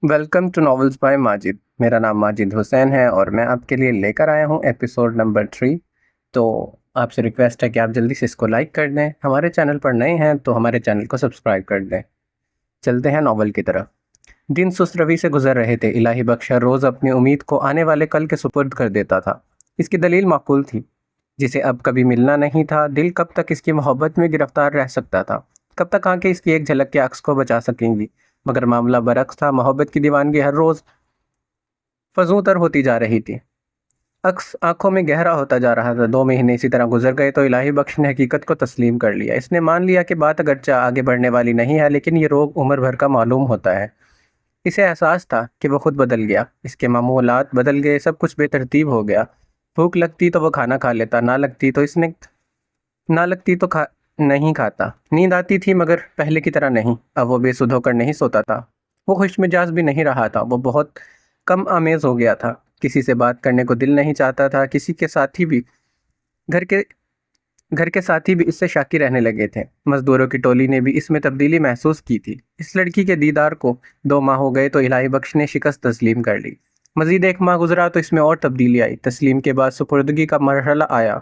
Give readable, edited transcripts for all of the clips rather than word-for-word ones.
Welcome to novels by Majid. میرا نام ماجد حسین ہے اور میں آپ کے لیے لے کر آیا ہوں ایپیسوڈ نمبر 3۔ تو آپ سے ریکویسٹ ہے کہ آپ جلدی سے اس کو لائک کر دیں، ہمارے چینل پر نئے ہیں تو ہمارے چینل کو سبسکرائب کر دیں۔ چلتے ہیں ناول کی طرف۔ دن سست روی سے گزر رہے تھے۔ الہی بخش ہر روز اپنی امید کو آنے والے کل کے سپرد کر دیتا تھا۔ اس کی دلیل معقول تھی، جسے اب کبھی ملنا نہیں تھا۔ دل کب تک اس کی محبت میں گرفتار رہ سکتا تھا؟ کب تک آنکھیں اس کی ایک جھلک کے عکس کو بچا سکیں گی؟ مگر معاملہ برعکس تھا۔ محبت کی دیوانگی ہر روز فزوں تر ہوتی جا رہی تھی، عکس آنکھوں میں گہرا ہوتا جا رہا تھا۔ 2 مہینے اسی طرح گزر گئے تو الہی بخش نے حقیقت کو تسلیم کر لیا۔ اس نے مان لیا کہ بات اگرچہ آگے بڑھنے والی نہیں ہے، لیکن یہ روگ عمر بھر کا معلوم ہوتا ہے۔ اسے احساس تھا کہ وہ خود بدل گیا، اس کے معمولات بدل گئے، سب کچھ بے ترتیب ہو گیا۔ بھوک لگتی تو وہ کھانا کھا لیتا، نہ لگتی تو نہیں کھاتا۔ نیند آتی تھی مگر پہلے کی طرح نہیں۔ اب وہ بے سدھ ہو کر نہیں سوتا تھا، وہ خوش مزاج بھی نہیں رہا تھا، وہ بہت کم آمیز ہو گیا تھا۔ کسی سے بات کرنے کو دل نہیں چاہتا تھا، کسی کے ساتھی بھی گھر کے ساتھی بھی اس سے شاکی رہنے لگے تھے۔ مزدوروں کی ٹولی نے بھی اس میں تبدیلی محسوس کی تھی۔ اس لڑکی کے دیدار کو 2 ماہ ہو گئے تو الہی بخش نے شکست تسلیم کر لی۔ مزید 1 ماہ گزرا تو اس میں اور تبدیلی آئی۔ تسلیم کے بعد سپردگی کا مرحلہ آیا۔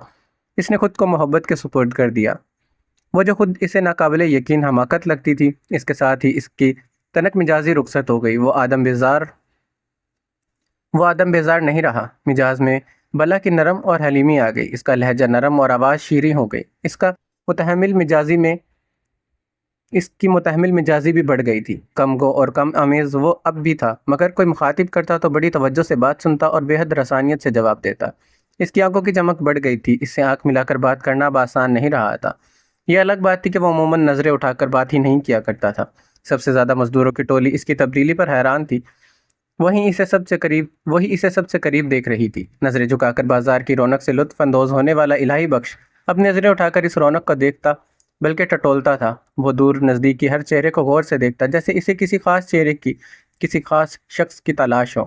اس نے خود کو محبت کے سپرد کر دیا۔ وہ جو خود اسے ناقابل یقین حماقت لگتی تھی، اس کے ساتھ ہی اس کی تنک مزاجی رخصت ہو گئی۔ وہ آدم بیزار نہیں رہا۔ مزاج میں بلا کی نرم اور حلیمی آ گئی۔ اس کا لہجہ نرم اور آواز شیریں ہو گئی۔ اس کی متحمل مزاجی بھی بڑھ گئی تھی۔ کم گو اور کم آمیز وہ اب بھی تھا، مگر کوئی مخاطب کرتا تو بڑی توجہ سے بات سنتا اور بے حد رسانیت سے جواب دیتا۔ اس کی آنکھوں کی چمک بڑھ گئی تھی۔ اس سے آنکھ ملا کر بات کرنا اب آسان نہیں رہا تھا۔ یہ الگ بات تھی کہ وہ عموماً نظریں اٹھا کر بات ہی نہیں کیا کرتا تھا۔ سب سے زیادہ مزدوروں کی ٹولی اس کی تبدیلی پر حیران تھی۔ وہی اسے سب سے قریب دیکھ رہی تھی۔ نظریں جھکا کر بازار کی رونق سے لطف اندوز ہونے والا الہی بخش اپنی نظریں اٹھا کر اس رونق کو دیکھتا بلکہ ٹٹولتا تھا۔ وہ دور نزدیک کی ہر چہرے کو غور سے دیکھتا، جیسے اسے کسی خاص چہرے کی، کسی خاص شخص کی تلاش ہو۔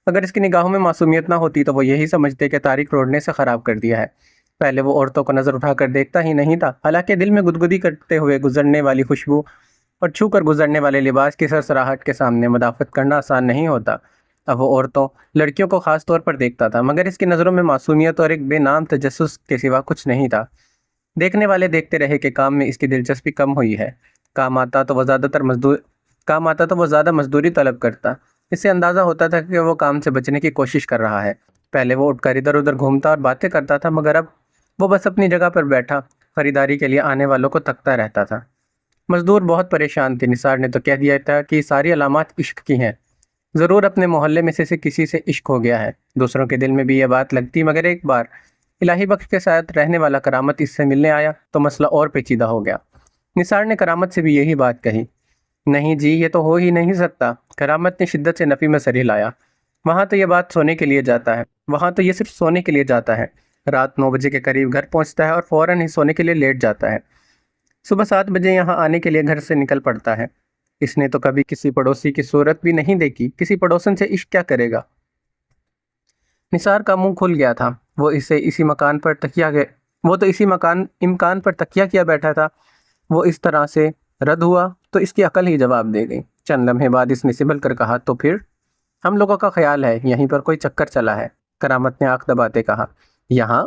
اگر اس کی نگاہوں میں معصومیت نہ ہوتی تو وہ یہی سمجھتے کہ تاریخ روڑنے سے خراب کر دیا ہے۔ پہلے وہ عورتوں کو نظر اٹھا کر دیکھتا ہی نہیں تھا، حالانکہ دل میں گدگدی کرتے ہوئے گزرنے والی خوشبو اور چھو کر گزرنے والے لباس کی سرسراہٹ کے سامنے مدافعت کرنا آسان نہیں ہوتا۔ اب وہ عورتوں، لڑکیوں کو خاص طور پر دیکھتا تھا، مگر اس کی نظروں میں معصومیت اور ایک بے نام تجسس کے سوا کچھ نہیں تھا۔ دیکھنے والے دیکھتے رہے کہ کام میں اس کی دلچسپی کم ہوئی ہے۔ کام آتا تو وہ زیادہ مزدوری طلب کرتا۔ اس سے اندازہ ہوتا تھا کہ وہ کام سے بچنے کی کوشش کر رہا ہے۔ پہلے وہ اٹھ کر ادھر ادھر گھومتا اور باتیں کرتا تھا، مگر اب وہ بس اپنی جگہ پر بیٹھا خریداری کے لیے آنے والوں کو تکتا رہتا تھا۔ مزدور بہت پریشان تھے۔ نثار نے تو کہہ دیا تھا کہ یہ ساری علامات عشق کی ہیں۔ ضرور اپنے محلے میں سے کسی سے عشق ہو گیا ہے۔ دوسروں کے دل میں بھی یہ بات لگتی، مگر ایک بار الہی بخش کے ساتھ رہنے والا کرامت اس سے ملنے آیا تو مسئلہ اور پیچیدہ ہو گیا۔ نثار نے کرامت سے بھی یہی بات کہی۔ نہیں جی، یہ تو ہو ہی نہیں سکتا۔ کرامت نے شدت سے نفی میں سر ہلایا۔ وہاں تو یہ صرف سونے کے لیے جاتا ہے۔ رات 9 بجے کے قریب گھر پہنچتا ہے اور فوراً ہی سونے کے لیے لیٹ جاتا ہے۔ صبح 7 بجے یہاں آنے کے لیے گھر سے نکل پڑتا ہے۔ اس نے تو کبھی کسی پڑوسی کی صورت بھی نہیں دیکھی، کسی پڑوسن سے عشق کیا کرے گا؟ نثار کا منہ کھل گیا تھا۔ وہ اسی امکان پر تکیہ کیا بیٹھا تھا۔ وہ اس طرح سے رد ہوا تو اس کی عقل ہی جواب دے گئی۔ چند لمحے بعد اس نے سبل کر کہا، تو پھر ہم لوگوں کا خیال ہے یہیں پر کوئی چکر چلا ہے۔ کرامت نے آنکھ دباتے کہا، یہاں؟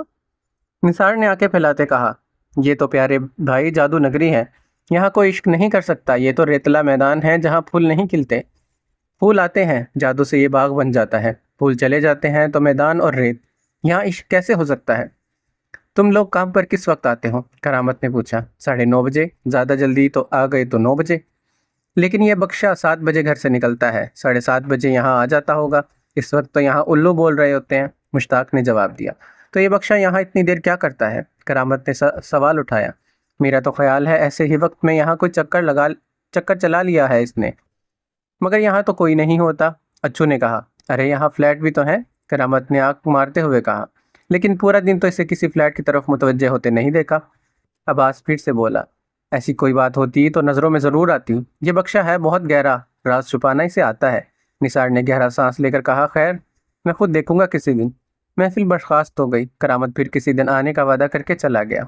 نثار نے آنکھیں پھیلاتے کہا، یہ تو پیارے بھائی جادو نگری ہے، یہاں کوئی عشق نہیں کر سکتا۔ یہ تو ریتلا میدان ہے جہاں پھول نہیں کھلتے۔ پھول آتے ہیں، جادو سے یہ باغ بن جاتا ہے، پھول چلے جاتے ہیں تو میدان اور ریت۔ یہاں عشق کیسے ہو سکتا ہے؟ تم لوگ کام پر کس وقت آتے ہو؟ کرامت نے پوچھا۔ 9:30 بجے، زیادہ جلدی تو آ گئے تو 9 بجے۔ لیکن یہ بخشا 7 بجے گھر سے نکلتا ہے، 7:30 بجے یہاں آ جاتا ہوگا۔ اس وقت تو یہاں الو بول رہے ہوتے ہیں، مشتاق نے جواب دیا۔ تو یہ بخشا یہاں اتنی دیر کیا کرتا ہے؟ کرامت نے سوال اٹھایا۔ میرا تو خیال ہے ایسے ہی وقت میں یہاں کوئی چکر چلا لیا ہے اس نے، مگر یہاں تو کوئی نہیں ہوتا۔ اچھو نے کہا، ارے یہاں فلیٹ بھی تو ہیں۔ کرامت نے آنکھ مارتے ہوئے کہا، لیکن پورا دن تو اسے کسی فلیٹ کی طرف متوجہ ہوتے نہیں دیکھا۔ عباس پھر سے بولا، ایسی کوئی بات ہوتی تو نظروں میں ضرور آتی۔ یہ بخشا ہے بہت گہرا، راز چھپانا اسے آتا ہے۔ نثار نے گہرا سانس لے کر کہا، خیر میں خود دیکھوں گا کسی دن۔ محفل برخاست ہو گئی۔ کرامت پھر کسی دن آنے کا وعدہ کر کے چلا گیا۔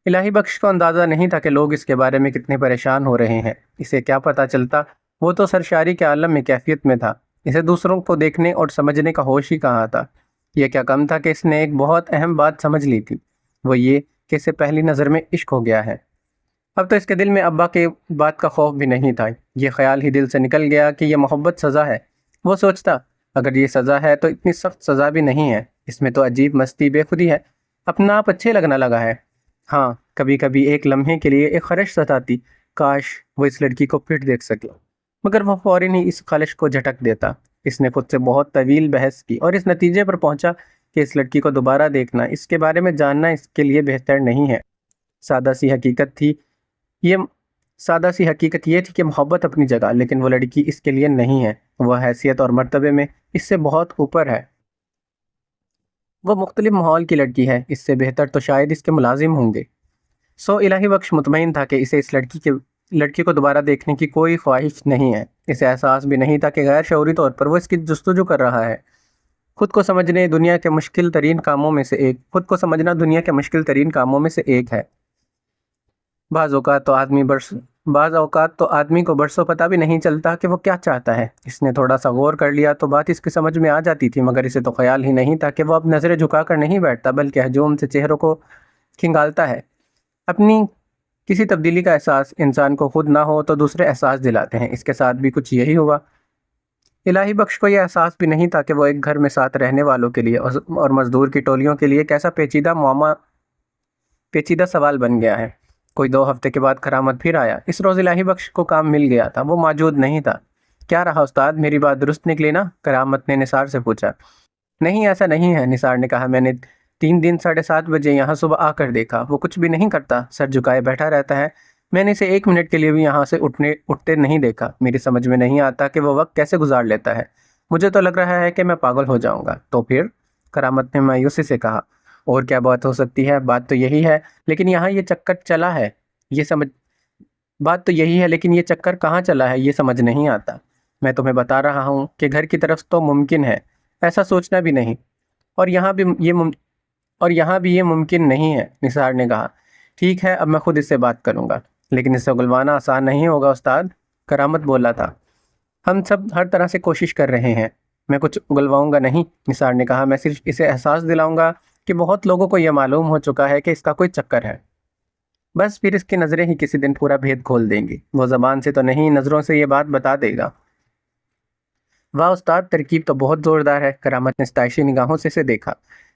الہی بخش کو اندازہ نہیں تھا کہ لوگ اس کے بارے میں کتنے پریشان ہو رہے ہیں۔ اسے کیا پتہ چلتا وہ تو سرشاری کے عالم میں کیفیت میں تھا، اسے دوسروں کو دیکھنے اور سمجھنے کا ہوش ہی کہاں تھا۔ یہ کیا کم تھا کہ اس نے ایک بہت اہم بات سمجھ لی تھی، وہ یہ کہ اسے پہلی نظر میں عشق ہو گیا ہے۔ اب تو اس کے دل میں ابا کے بات کا خوف بھی نہیں تھا، یہ خیال ہی دل سے نکل گیا کہ یہ محبت سزا ہے۔ وہ سوچتا، اگر یہ سزا ہے تو اتنی سخت سزا بھی نہیں ہے، اس میں تو عجیب مستی بے خودی ہے، اپنا آپ اچھے لگنا لگا ہے۔ ہاں، کبھی کبھی ایک لمحے کے لیے ایک خواہش ستاتی، کاش وہ اس لڑکی کو پھر دیکھ سکے، مگر وہ فوراً ہی اس خواہش کو جھٹک دیتا۔ اس نے خود سے بہت طویل بحث کی اور اس نتیجے پر پہنچا کہ اس لڑکی کو دوبارہ دیکھنا، اس کے بارے میں جاننا اس کے لیے بہتر نہیں ہے۔ سادہ سی حقیقت یہ تھی کہ محبت اپنی جگہ، لیکن وہ لڑکی اس کے لیے نہیں ہے، وہ حیثیت اور مرتبے میں اس سے بہت اوپر ہے۔ وہ مختلف ماحول کی لڑکی ہے، اس سے بہتر تو شاید اس کے ملازم ہوں گے۔ الہی بخش مطمئن تھا کہ اسے اس لڑکی کو دوبارہ دیکھنے کی کوئی خواہش نہیں ہے۔ اسے احساس بھی نہیں تھا کہ غیر شعوری طور پر وہ اس کی جستجو کر رہا ہے۔ خود کو سمجھنا دنیا کے مشکل ترین کاموں میں سے ایک ہے۔ بعض اوقات تو آدمی کو برسوں پتہ بھی نہیں چلتا کہ وہ کیا چاہتا ہے۔ اس نے تھوڑا سا غور کر لیا تو بات اس کی سمجھ میں آ جاتی تھی، مگر اسے تو خیال ہی نہیں تھا کہ وہ اب نظریں جھکا کر نہیں بیٹھتا، بلکہ ہجوم سے چہروں کو کھنگالتا ہے۔ اپنی کسی تبدیلی کا احساس انسان کو خود نہ ہو تو دوسرے احساس دلاتے ہیں، اس کے ساتھ بھی کچھ یہی ہوا۔ الہی بخش کو یہ احساس بھی نہیں تھا کہ وہ ایک گھر میں ساتھ رہنے والوں کے لیے اور مزدور کی ٹولیوں کے لیے کیسا پیچیدہ سوال بن گیا ہے۔ کوئی 2 ہفتے کے بعد کرامت پھر آیا۔ اس روز الہی بخش کو کام مل گیا تھا، وہ موجود نہیں تھا۔ کیا رہا استاد، میری بات درست نکلی نا؟ کرامت نے نثار سے پوچھا۔ نہیں، ایسا نہیں ہے، نثار نے کہا، میں نے 3 دن 7:30 بجے یہاں صبح آ کر دیکھا، وہ کچھ بھی نہیں کرتا، سر جھکائے بیٹھا رہتا ہے، میں نے اسے 1 منٹ کے لیے بھی یہاں سے اٹھتے نہیں دیکھا۔ میری سمجھ میں نہیں آتا کہ وہ وقت کیسے گزار لیتا ہے، مجھے تو لگ رہا ہے کہ میں پاگل ہو جاؤں گا۔ تو پھر؟ کرامت نے مایوسی سے کہا، اور کیا بات ہو سکتی ہے، بات تو یہی ہے، لیکن یہاں یہ چکر چلا ہے، لیکن یہ چکر کہاں چلا ہے یہ سمجھ نہیں آتا۔ میں تمہیں بتا رہا ہوں کہ گھر کی طرف تو ممکن ہے، ایسا سوچنا بھی نہیں، اور یہاں بھی یہ ممکن نہیں ہے، نثار نے کہا۔ ٹھیک ہے، اب میں خود اس سے بات کروں گا، لیکن اسے اگلوانا آسان نہیں ہوگا استاد، کرامت بولا تھا۔ ہم سب ہر طرح سے کوشش کر رہے ہیں، میں کچھ اگلواؤں گا نہیں، نثار نے کہا، میں صرف اسے احساس دلاؤں گا کہ بہت لوگوں کو یہ معلوم ہو چکا ہے کہ اس کا کوئی چکر ہے، بس پھر اس کی نظریں ہی کسی دن پورا بھید کھول دیں گی، وہ زبان سے تو نہیں، نظروں سے یہ بات بتا دے گا۔ واہ استاد، ترکیب تو بہت زوردار ہے، کرامت نے ستائشی نگاہوں سے اسے دیکھا۔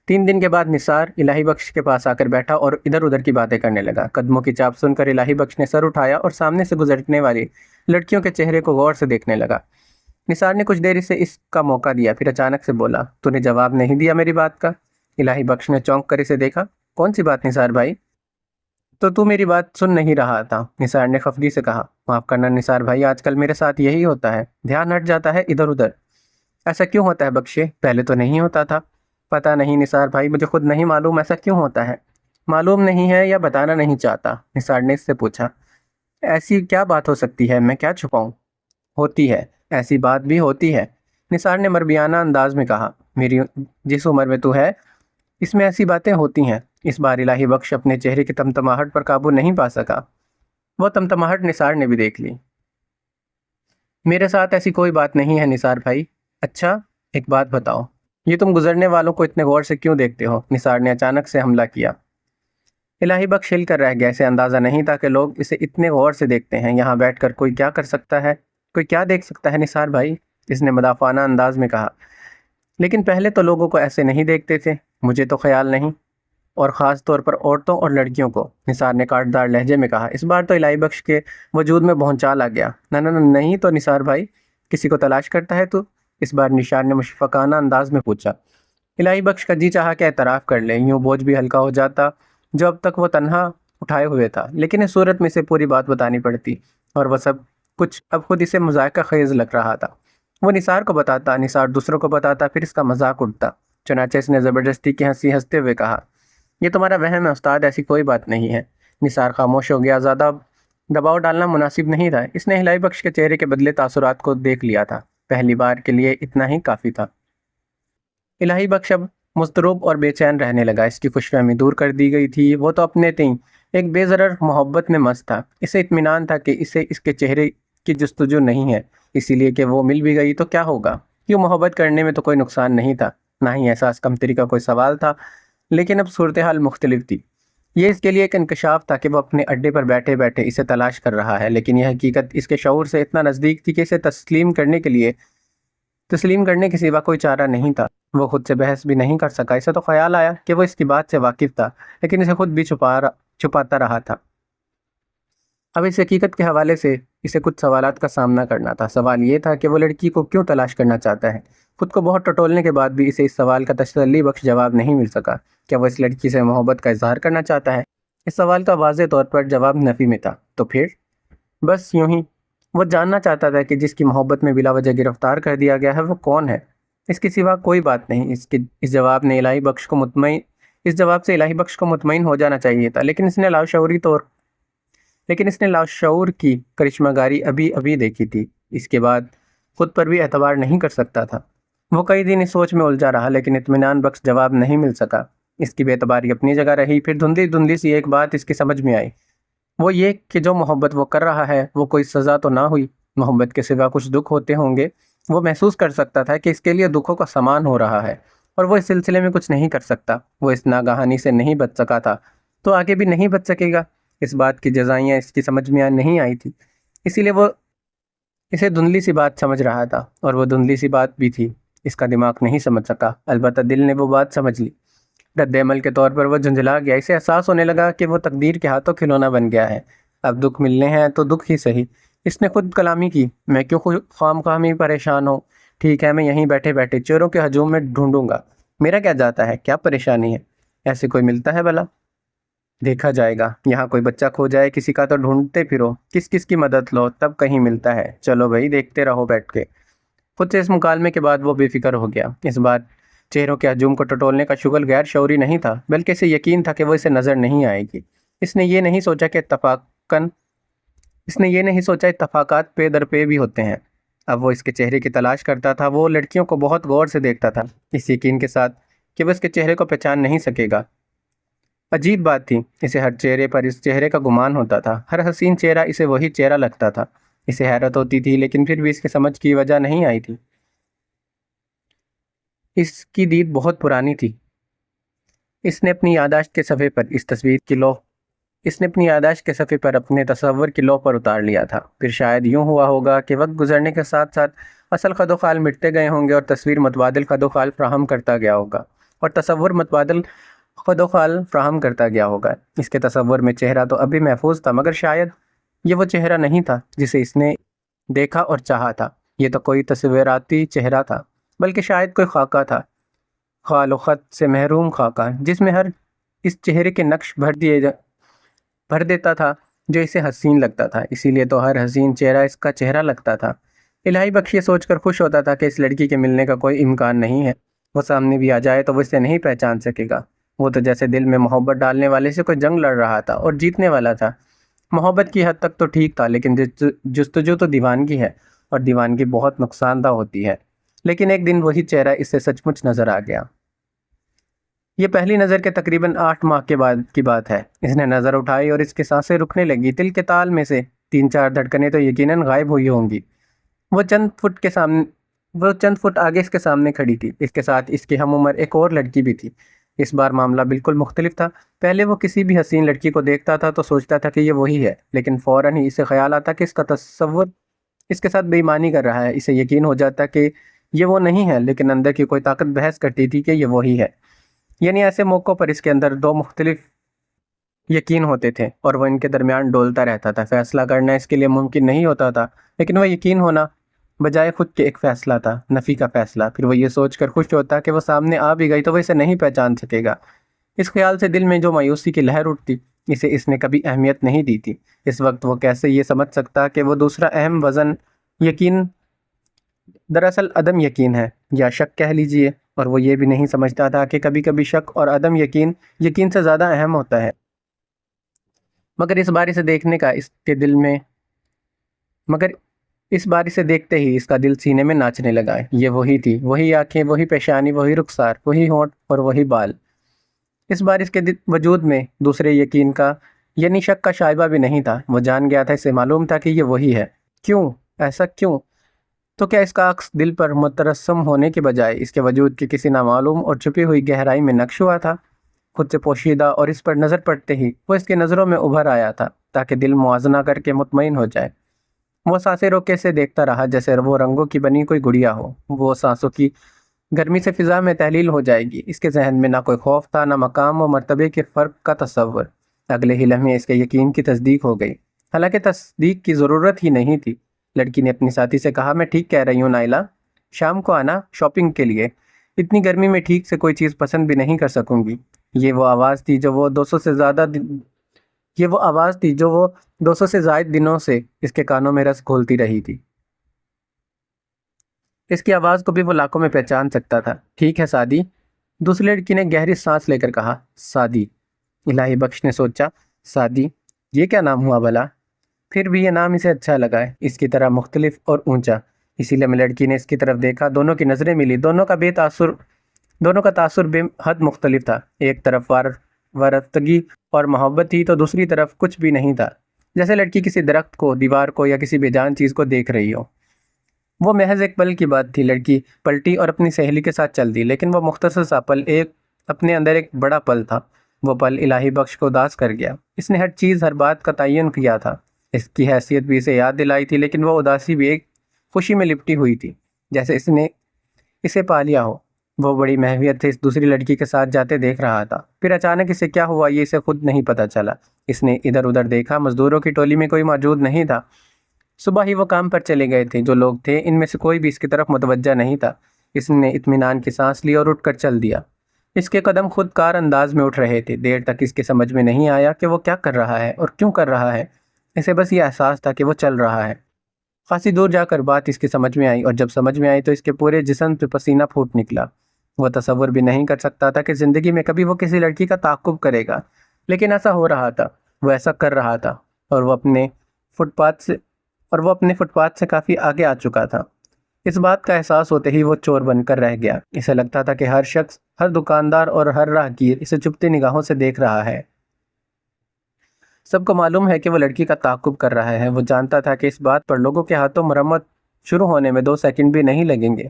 3 دن کے بعد نثار الہی بخش کے پاس آ کر بیٹھا اور ادھر ادھر کی باتیں کرنے لگا۔ قدموں کی چاپ سن کر الہی بخش نے سر اٹھایا اور سامنے سے گزرنے والی لڑکیوں کے چہرے کو غور سے دیکھنے لگا۔ نثار نے کچھ دیر اسے اس کا موقع دیا، پھر اچانک سے بولا، تو نے جواب نہیں دیا میری بات کا؟ الہی بخش نے چونک کر اسے دیکھا۔ کون سی بات نثار بھائی؟ تو میری بات سن نہیں رہا تھا، نثار نے خفگی سے کہا۔ معاف کرنا نثار بھائی، آج کل میرے ساتھ یہی ہوتا ہے، دھیان ہٹ جاتا ہے ادھر ادھر۔ ایسا کیوں ہوتا ہے بخشے؟ پہلے تو نہیں ہوتا تھا۔ پتہ نہیں نثار بھائی، مجھے خود نہیں معلوم ایسا کیوں ہوتا ہے۔ معلوم نہیں ہے یا بتانا نہیں چاہتا؟ نثار نے اس سے پوچھا۔ ایسی کیا بات ہو سکتی ہے، میں کیا چھپاؤں؟ ہوتی ہے، ایسی بات بھی ہوتی ہے، نثار نے مربیانہ انداز میں کہا۔ میری جس عمر میں تو ہے، اس میں ایسی باتیں ہوتی ہیں۔ اس بار الہی بخش اپنے چہرے کی تمتماہٹ پر قابو نہیں پا سکا، وہ تمتماہٹ نثار نے بھی دیکھ لی۔ میرے ساتھ ایسی کوئی بات نہیں ہے نثار بھائی۔ اچھا، ایک بات بتاؤ، یہ تم گزرنے والوں کو اتنے غور سے کیوں دیکھتے ہو؟ نثار نے اچانک سے حملہ کیا۔ الہی بخش ہل کر رہ گیا، اسے اندازہ نہیں تھا کہ لوگ اسے اتنے غور سے دیکھتے ہیں۔ یہاں بیٹھ کر کوئی کیا کر سکتا ہے، کوئی کیا دیکھ سکتا ہے نثار بھائی؟ اس نے مدافعانہ انداز میں کہا۔ لیکن پہلے تو لوگوں کو ایسے نہیں دیکھتے تھے، مجھے تو خیال نہیں، اور خاص طور پر عورتوں اور لڑکیوں کو، نثار نے کاٹدار لہجے میں کہا۔ اس بار تو الہی بخش کے وجود میں بھونچال آ گیا۔ نہیں تو نثار بھائی، کسی کو تلاش کرتا ہے تو؟ اس بار نثار نے مشفقانہ انداز میں پوچھا۔ الہی بخش کا جی چاہا کہ اعتراف کر لے، یوں بوجھ بھی ہلکا ہو جاتا جو اب تک وہ تنہا اٹھائے ہوئے تھا، لیکن اس صورت میں اسے پوری بات بتانی پڑتی، اور وہ سب کچھ اب خود اسے مذاق خیز لگ رہا تھا۔ وہ نثار کو بتاتا، نثار دوسروں کو بتاتا، پھر اس کا مذاق اڑتا۔ چنانچہ اس نے زبردستی کی ہنسی ہنستے ہوئے کہا، یہ تمہارا وہم ہے استاد، ایسی کوئی بات نہیں ہے۔ نثار خاموش ہو گیا، زیادہ دباؤ ڈالنا مناسب نہیں تھا، اس نے الہی بخش کے چہرے کے بدلے تاثرات کو دیکھ لیا تھا، پہلی بار کے لیے اتنا ہی کافی تھا۔ الہی بخش اب مضطرب اور بے چین رہنے لگا، اس کی خوش فہمی دور کر دی گئی تھی، وہ تو اپنے تئیں ایک بے ضرر محبت میں مست تھا۔ اسے اطمینان تھا کہ اسے اس کے چہرے کی جستجو نہیں ہے، اسی لیے کہ وہ مل بھی گئی تو کیا ہوگا۔ کیوں محبت کرنے میں تو کوئی نقصان نہیں تھا، نہ ہی احساس کمتری کا کوئی سوال تھا، لیکن اب صورتحال مختلف تھی۔ یہ اس کے لیے ایک انکشاف تھا کہ وہ اپنے اڈے پر بیٹھے بیٹھے اسے تلاش کر رہا ہے، لیکن یہ حقیقت اس کے شعور سے اتنا نزدیک تھی کہ اسے تسلیم کرنے کے سوا کوئی چارہ نہیں تھا۔ وہ خود سے بحث بھی نہیں کر سکا۔ اسے تو خیال آیا کہ وہ اس کی بات سے واقف تھا، لیکن اسے خود بھی چھپاتا رہا تھا۔ اب اس حقیقت کے حوالے سے اسے کچھ سوالات کا سامنا کرنا تھا۔ سوال یہ تھا کہ وہ لڑکی کو کیوں تلاش کرنا چاہتا ہے۔ خود کو بہت ٹٹولنے کے بعد بھی اسے اس سوال کا تسلی بخش جواب نہیں مل سکا۔ کیا وہ اس لڑکی سے محبت کا اظہار کرنا چاہتا ہے؟ اس سوال کا واضح طور پر جواب نفی میں تھا۔ تو پھر بس یوں ہی وہ جاننا چاہتا تھا کہ جس کی محبت میں بلا وجہ گرفتار کر دیا گیا ہے وہ کون ہے۔ اس کے سوا کوئی بات نہیں۔ اس جواب سے الہی بخش کو مطمئن ہو جانا چاہیے تھا، لیکن اس نے لاشعور کی کرشمہ گاری ابھی دیکھی تھی۔ اس کے بعد خود پر بھی اعتبار نہیں کر سکتا تھا۔ وہ کئی دن اس سوچ میں الجھا رہا، لیکن اطمینان بخش جواب نہیں مل سکا۔ اس کی بے اعتباری اپنی جگہ رہی۔ پھر دھندلی سی ایک بات اس کی سمجھ میں آئی، وہ یہ کہ جو محبت وہ کر رہا ہے وہ کوئی سزا تو نہ ہوئی۔ محبت کے سوا کچھ دکھ ہوتے ہوں گے۔ وہ محسوس کر سکتا تھا کہ اس کے لیے دکھوں کا سامان ہو رہا ہے، اور وہ اس سلسلے میں کچھ نہیں کر سکتا۔ وہ اس ناگہانی سے نہیں بچ سکا تھا تو آگے بھی نہیں بچ سکے گا۔ اس بات کی جزائیاں اس کی سمجھ میں نہیں آئی تھی، اسی لیے وہ اسے دھندلی سی بات سمجھ رہا تھا، اور وہ دھندلی سی بات بھی تھی۔ اس کا دماغ نہیں سمجھ سکا، البتہ دل نے وہ بات سمجھ لی۔ رد عمل کے طور پر وہ جھنجھلا گیا۔ اسے احساس ہونے لگا کہ وہ تقدیر کے ہاتھوں کھلونا بن گیا ہے۔ اب دکھ ملنے ہیں تو دکھ ہی صحیح۔ اس نے خود کلامی کی، میں کیوں خام خواہ پریشان ہوں؟ ٹھیک ہے، میں یہیں بیٹھے بیٹھے چوروں کے ہجوم میں ڈھونڈوں گا۔ میرا کیا جاتا ہے، کیا پریشانی ہے؟ ایسے کوئی ملتا ہے بھلا؟ دیکھا جائے گا۔ یہاں کوئی بچہ کھو جائے کسی کا تو ڈھونڈتے پھرو، کس کی مدد لو، تب کہیں ملتا ہے۔ چلو بھائی، دیکھتے رہو بیٹھ کے۔ خود سے اس مکالمے کے بعد وہ بے فکر ہو گیا۔ اس بار چہروں کے ہجوم کو ٹٹولنے کا شغل غیر شعوری نہیں تھا، بلکہ اسے یقین تھا کہ وہ اسے نظر نہیں آئے گی۔ اس نے یہ نہیں سوچا اتفاقات پے در پے بھی ہوتے ہیں۔ اب وہ اس کے چہرے کی تلاش کرتا تھا۔ وہ لڑکیوں کو بہت غور سے دیکھتا تھا، اس یقین کے ساتھ کہ وہ اس کے چہرے کو پہچان نہیں سکے گا۔ عجیب بات تھی، اسے ہر چہرے پر اس چہرے کا گمان ہوتا تھا۔ ہر حسین چہرہ اسے وہی چہرہ لگتا تھا۔ اسے حیرت ہوتی تھی، لیکن پھر بھی اس کی سمجھ کی وجہ نہیں آئی تھی۔ اس کی دید بہت پرانی تھی۔ اس نے اپنی یادداشت کے صفحے پر اپنے تصور کی لوح پر اتار لیا تھا۔ پھر شاید یوں ہوا ہوگا کہ وقت گزرنے کے ساتھ ساتھ اصل خد و خال مٹتے گئے ہوں گے، اور تصویر متبادل خد و خال فراہم کرتا گیا ہوگا، اور تصور متبادل خد و خال فراہم کرتا گیا ہوگا۔ اس کے تصور میں چہرہ تو ابھی محفوظ تھا، مگر شاید یہ وہ چہرہ نہیں تھا جسے اس نے دیکھا اور چاہا تھا۔ یہ تو کوئی تصوراتی چہرہ تھا، بلکہ شاید کوئی خاکہ تھا، خال و خط سے محروم خاکہ، جس میں ہر اس چہرے کے نقش بھر دیتا تھا جو اسے حسین لگتا تھا۔ اسی لیے تو ہر حسین چہرہ اس کا چہرہ لگتا تھا۔ الہی بخش یہ سوچ کر خوش ہوتا تھا کہ اس لڑکی کے ملنے کا کوئی امکان نہیں ہے۔ وہ سامنے بھی آ جائے تو وہ اسے نہیں پہچان سکے گا۔ وہ تو جیسے دل میں محبت ڈالنے والے سے کوئی جنگ لڑ رہا تھا اور جیتنے والا تھا۔ محبت کی حد تک تو ٹھیک تھا، لیکن جستجو تو دیوانگی ہے، اور دیوانگی بہت نقصان دہ ہوتی ہے۔ لیکن ایک دن وہی چہرہ اس سے سچ مچ نظر آ گیا۔ یہ پہلی نظر کے تقریباً 8 ماہ کے بعد کی بات ہے۔ اس نے نظر اٹھائی اور اس کی سانسیں رکنے لگی۔ دل کے تال میں سے 3-4 دھڑکنیں تو یقیناً غائب ہوئی ہوں گی۔ وہ چند فٹ آگے اس کے سامنے کھڑی تھی۔ اس کے ساتھ اس کی ہم عمر ایک اور لڑکی بھی تھی۔ اس بار معاملہ بالکل مختلف تھا۔ پہلے وہ کسی بھی حسین لڑکی کو دیکھتا تھا تو سوچتا تھا کہ یہ وہی ہے، لیکن فوراً ہی اسے خیال آتا کہ اس کا تصور اس کے ساتھ بے ایمانی کر رہا ہے۔ اسے یقین ہو جاتا کہ یہ وہ نہیں ہے، لیکن اندر کی کوئی طاقت بحث کرتی تھی کہ یہ وہی ہے۔ یعنی ایسے موقعوں پر اس کے اندر 2 مختلف یقین ہوتے تھے، اور وہ ان کے درمیان ڈولتا رہتا تھا۔ فیصلہ کرنا اس کے لیے ممکن نہیں ہوتا تھا، لیکن وہ یقین ہونا بجائے خود کے ایک فیصلہ تھا، نفی کا فیصلہ۔ پھر وہ یہ سوچ کر خوش ہوتا کہ وہ سامنے آ بھی گئی تو وہ اسے نہیں پہچان سکے گا۔ اس خیال سے دل میں جو مایوسی کی لہر اٹھتی، اسے اس نے کبھی اہمیت نہیں دی تھی۔ اس وقت وہ کیسے یہ سمجھ سکتا کہ وہ دوسرا اہم وزن یقین دراصل عدم یقین ہے، یا شک کہہ لیجئے، اور وہ یہ بھی نہیں سمجھتا تھا کہ کبھی کبھی شک اور عدم یقین سے زیادہ اہم ہوتا ہے۔ مگر اس باری سے دیکھتے ہی اس کا دل سینے میں ناچنے لگا۔ یہ وہی تھی، وہی آنکھیں، وہی پیشانی، وہی رخسار، وہی ہونٹ اور وہی بال۔ اس بار اس کے وجود میں دوسرے یقین کا یعنی شک کا شائبہ بھی نہیں تھا۔ وہ جان گیا تھا، اسے معلوم تھا کہ یہ وہی ہے۔ کیوں؟ ایسا کیوں؟ تو کیا اس کا عکس دل پر مترسم ہونے کے بجائے اس کے وجود کی کسی نامعلوم اور چھپی ہوئی گہرائی میں نقش ہوا تھا؟ خود سے پوشیدہ اور اس پر نظر پڑتے ہی وہ اس کی نظروں میں ابھر آیا تھا تاکہ دل موازنہ کر کے مطمئن ہو جائے۔ وہ سانسیں روکے سے دیکھتا رہا جیسے وہ رنگوں کی بنی کوئی گڑیا ہو۔ وہ سانسوں کی گرمی سے فضا میں تحلیل ہو جائے گی۔ اس کے ذہن میں نہ کوئی خوف تھا، نہ مقام و مرتبے کے فرق کا تصور۔ اگلے ہی لمحے اس کے یقین کی تصدیق ہو گئی، حالانکہ تصدیق کی ضرورت ہی نہیں تھی۔ لڑکی نے اپنی ساتھی سے کہا، میں ٹھیک کہہ رہی ہوں نائلہ، شام کو آنا شاپنگ کے لیے۔ اتنی گرمی میں ٹھیک سے کوئی چیز پسند بھی نہیں کر سکوں گی۔ یہ وہ آواز تھی جو وہ 200 سے زائد دنوں سے اس کے کانوں میں رس گھولتی رہی تھی۔ اس کی آواز کو بھی وہ لاکھوں میں پہچان سکتا تھا۔ ٹھیک ہے سعدی، دوسری لڑکی نے گہری سانس لے کر کہا۔ سعدی، الہی بخش نے سوچا، سعدی یہ کیا نام ہوا بھلا؟ پھر بھی یہ نام اسے اچھا لگا ہے، اس کی طرح مختلف اور اونچا۔ اسی لیے لڑکی نے اس کی طرف دیکھا، دونوں کی نظریں ملی۔ دونوں کا تاثر بے حد مختلف تھا۔ ایک طرف وارفتگی اور محبت تھی تو دوسری طرف کچھ بھی نہیں تھا، جیسے لڑکی کسی درخت کو، دیوار کو یا کسی بے جان چیز کو دیکھ رہی ہو۔ وہ محض ایک پل کی بات تھی۔ لڑکی پلٹی اور اپنی سہیلی کے ساتھ چل دی، لیکن وہ مختصر سا پل اپنے اندر ایک بڑا پل تھا۔ وہ پل الہی بخش کو اداس کر گیا۔ اس نے ہر چیز، ہر بات کا تعین کیا تھا۔ اس کی حیثیت بھی اسے یاد دلائی تھی، لیکن وہ اداسی بھی ایک خوشی میں لپٹی ہوئی تھی، جیسے اس نے اسے پا لیا ہو۔ وہ بڑی محویت سے اس دوسری لڑکی کے ساتھ جاتے دیکھ رہا تھا۔ پھر اچانک اسے کیا ہوا یہ اسے خود نہیں پتہ چلا۔ اس نے ادھر ادھر دیکھا، مزدوروں کی ٹولی میں کوئی موجود نہیں تھا۔ صبح ہی وہ کام پر چلے گئے تھے۔ جو لوگ تھے ان میں سے کوئی بھی اس کی طرف متوجہ نہیں تھا۔ اس نے اطمینان کی سانس لی اور اٹھ کر چل دیا۔ اس کے قدم خود کار انداز میں اٹھ رہے تھے۔ دیر تک اس کے سمجھ میں نہیں آیا کہ وہ کیا کر رہا ہے اور کیوں کر رہا ہے۔ اسے بس یہ احساس تھا کہ وہ چل رہا ہے۔ خاصی دور جا کر بات اس کی سمجھ میں آئی، اور جب سمجھ میں آئی تو اس کے پورے جسم پہ پسینہ پھوٹ نکلا۔ وہ تصور بھی نہیں کر سکتا تھا کہ زندگی میں کبھی وہ کسی لڑکی کا تعاقب کرے گا، لیکن ایسا ہو رہا تھا۔ وہ ایسا کر رہا تھا، اور وہ اپنے فٹ پاتھ سے کافی آگے آ چکا تھا۔ اس بات کا احساس ہوتے ہی وہ چور بن کر رہ گیا۔ اسے لگتا تھا کہ ہر شخص، ہر دکاندار اور ہر راہگیر اسے چپتی نگاہوں سے دیکھ رہا ہے۔ سب کو معلوم ہے کہ وہ لڑکی کا تعاقب کر رہا ہے۔ وہ جانتا تھا کہ اس بات پر لوگوں کے ہاتھوں مرمت شروع ہونے میں 2 سیکنڈ بھی نہیں لگیں گے،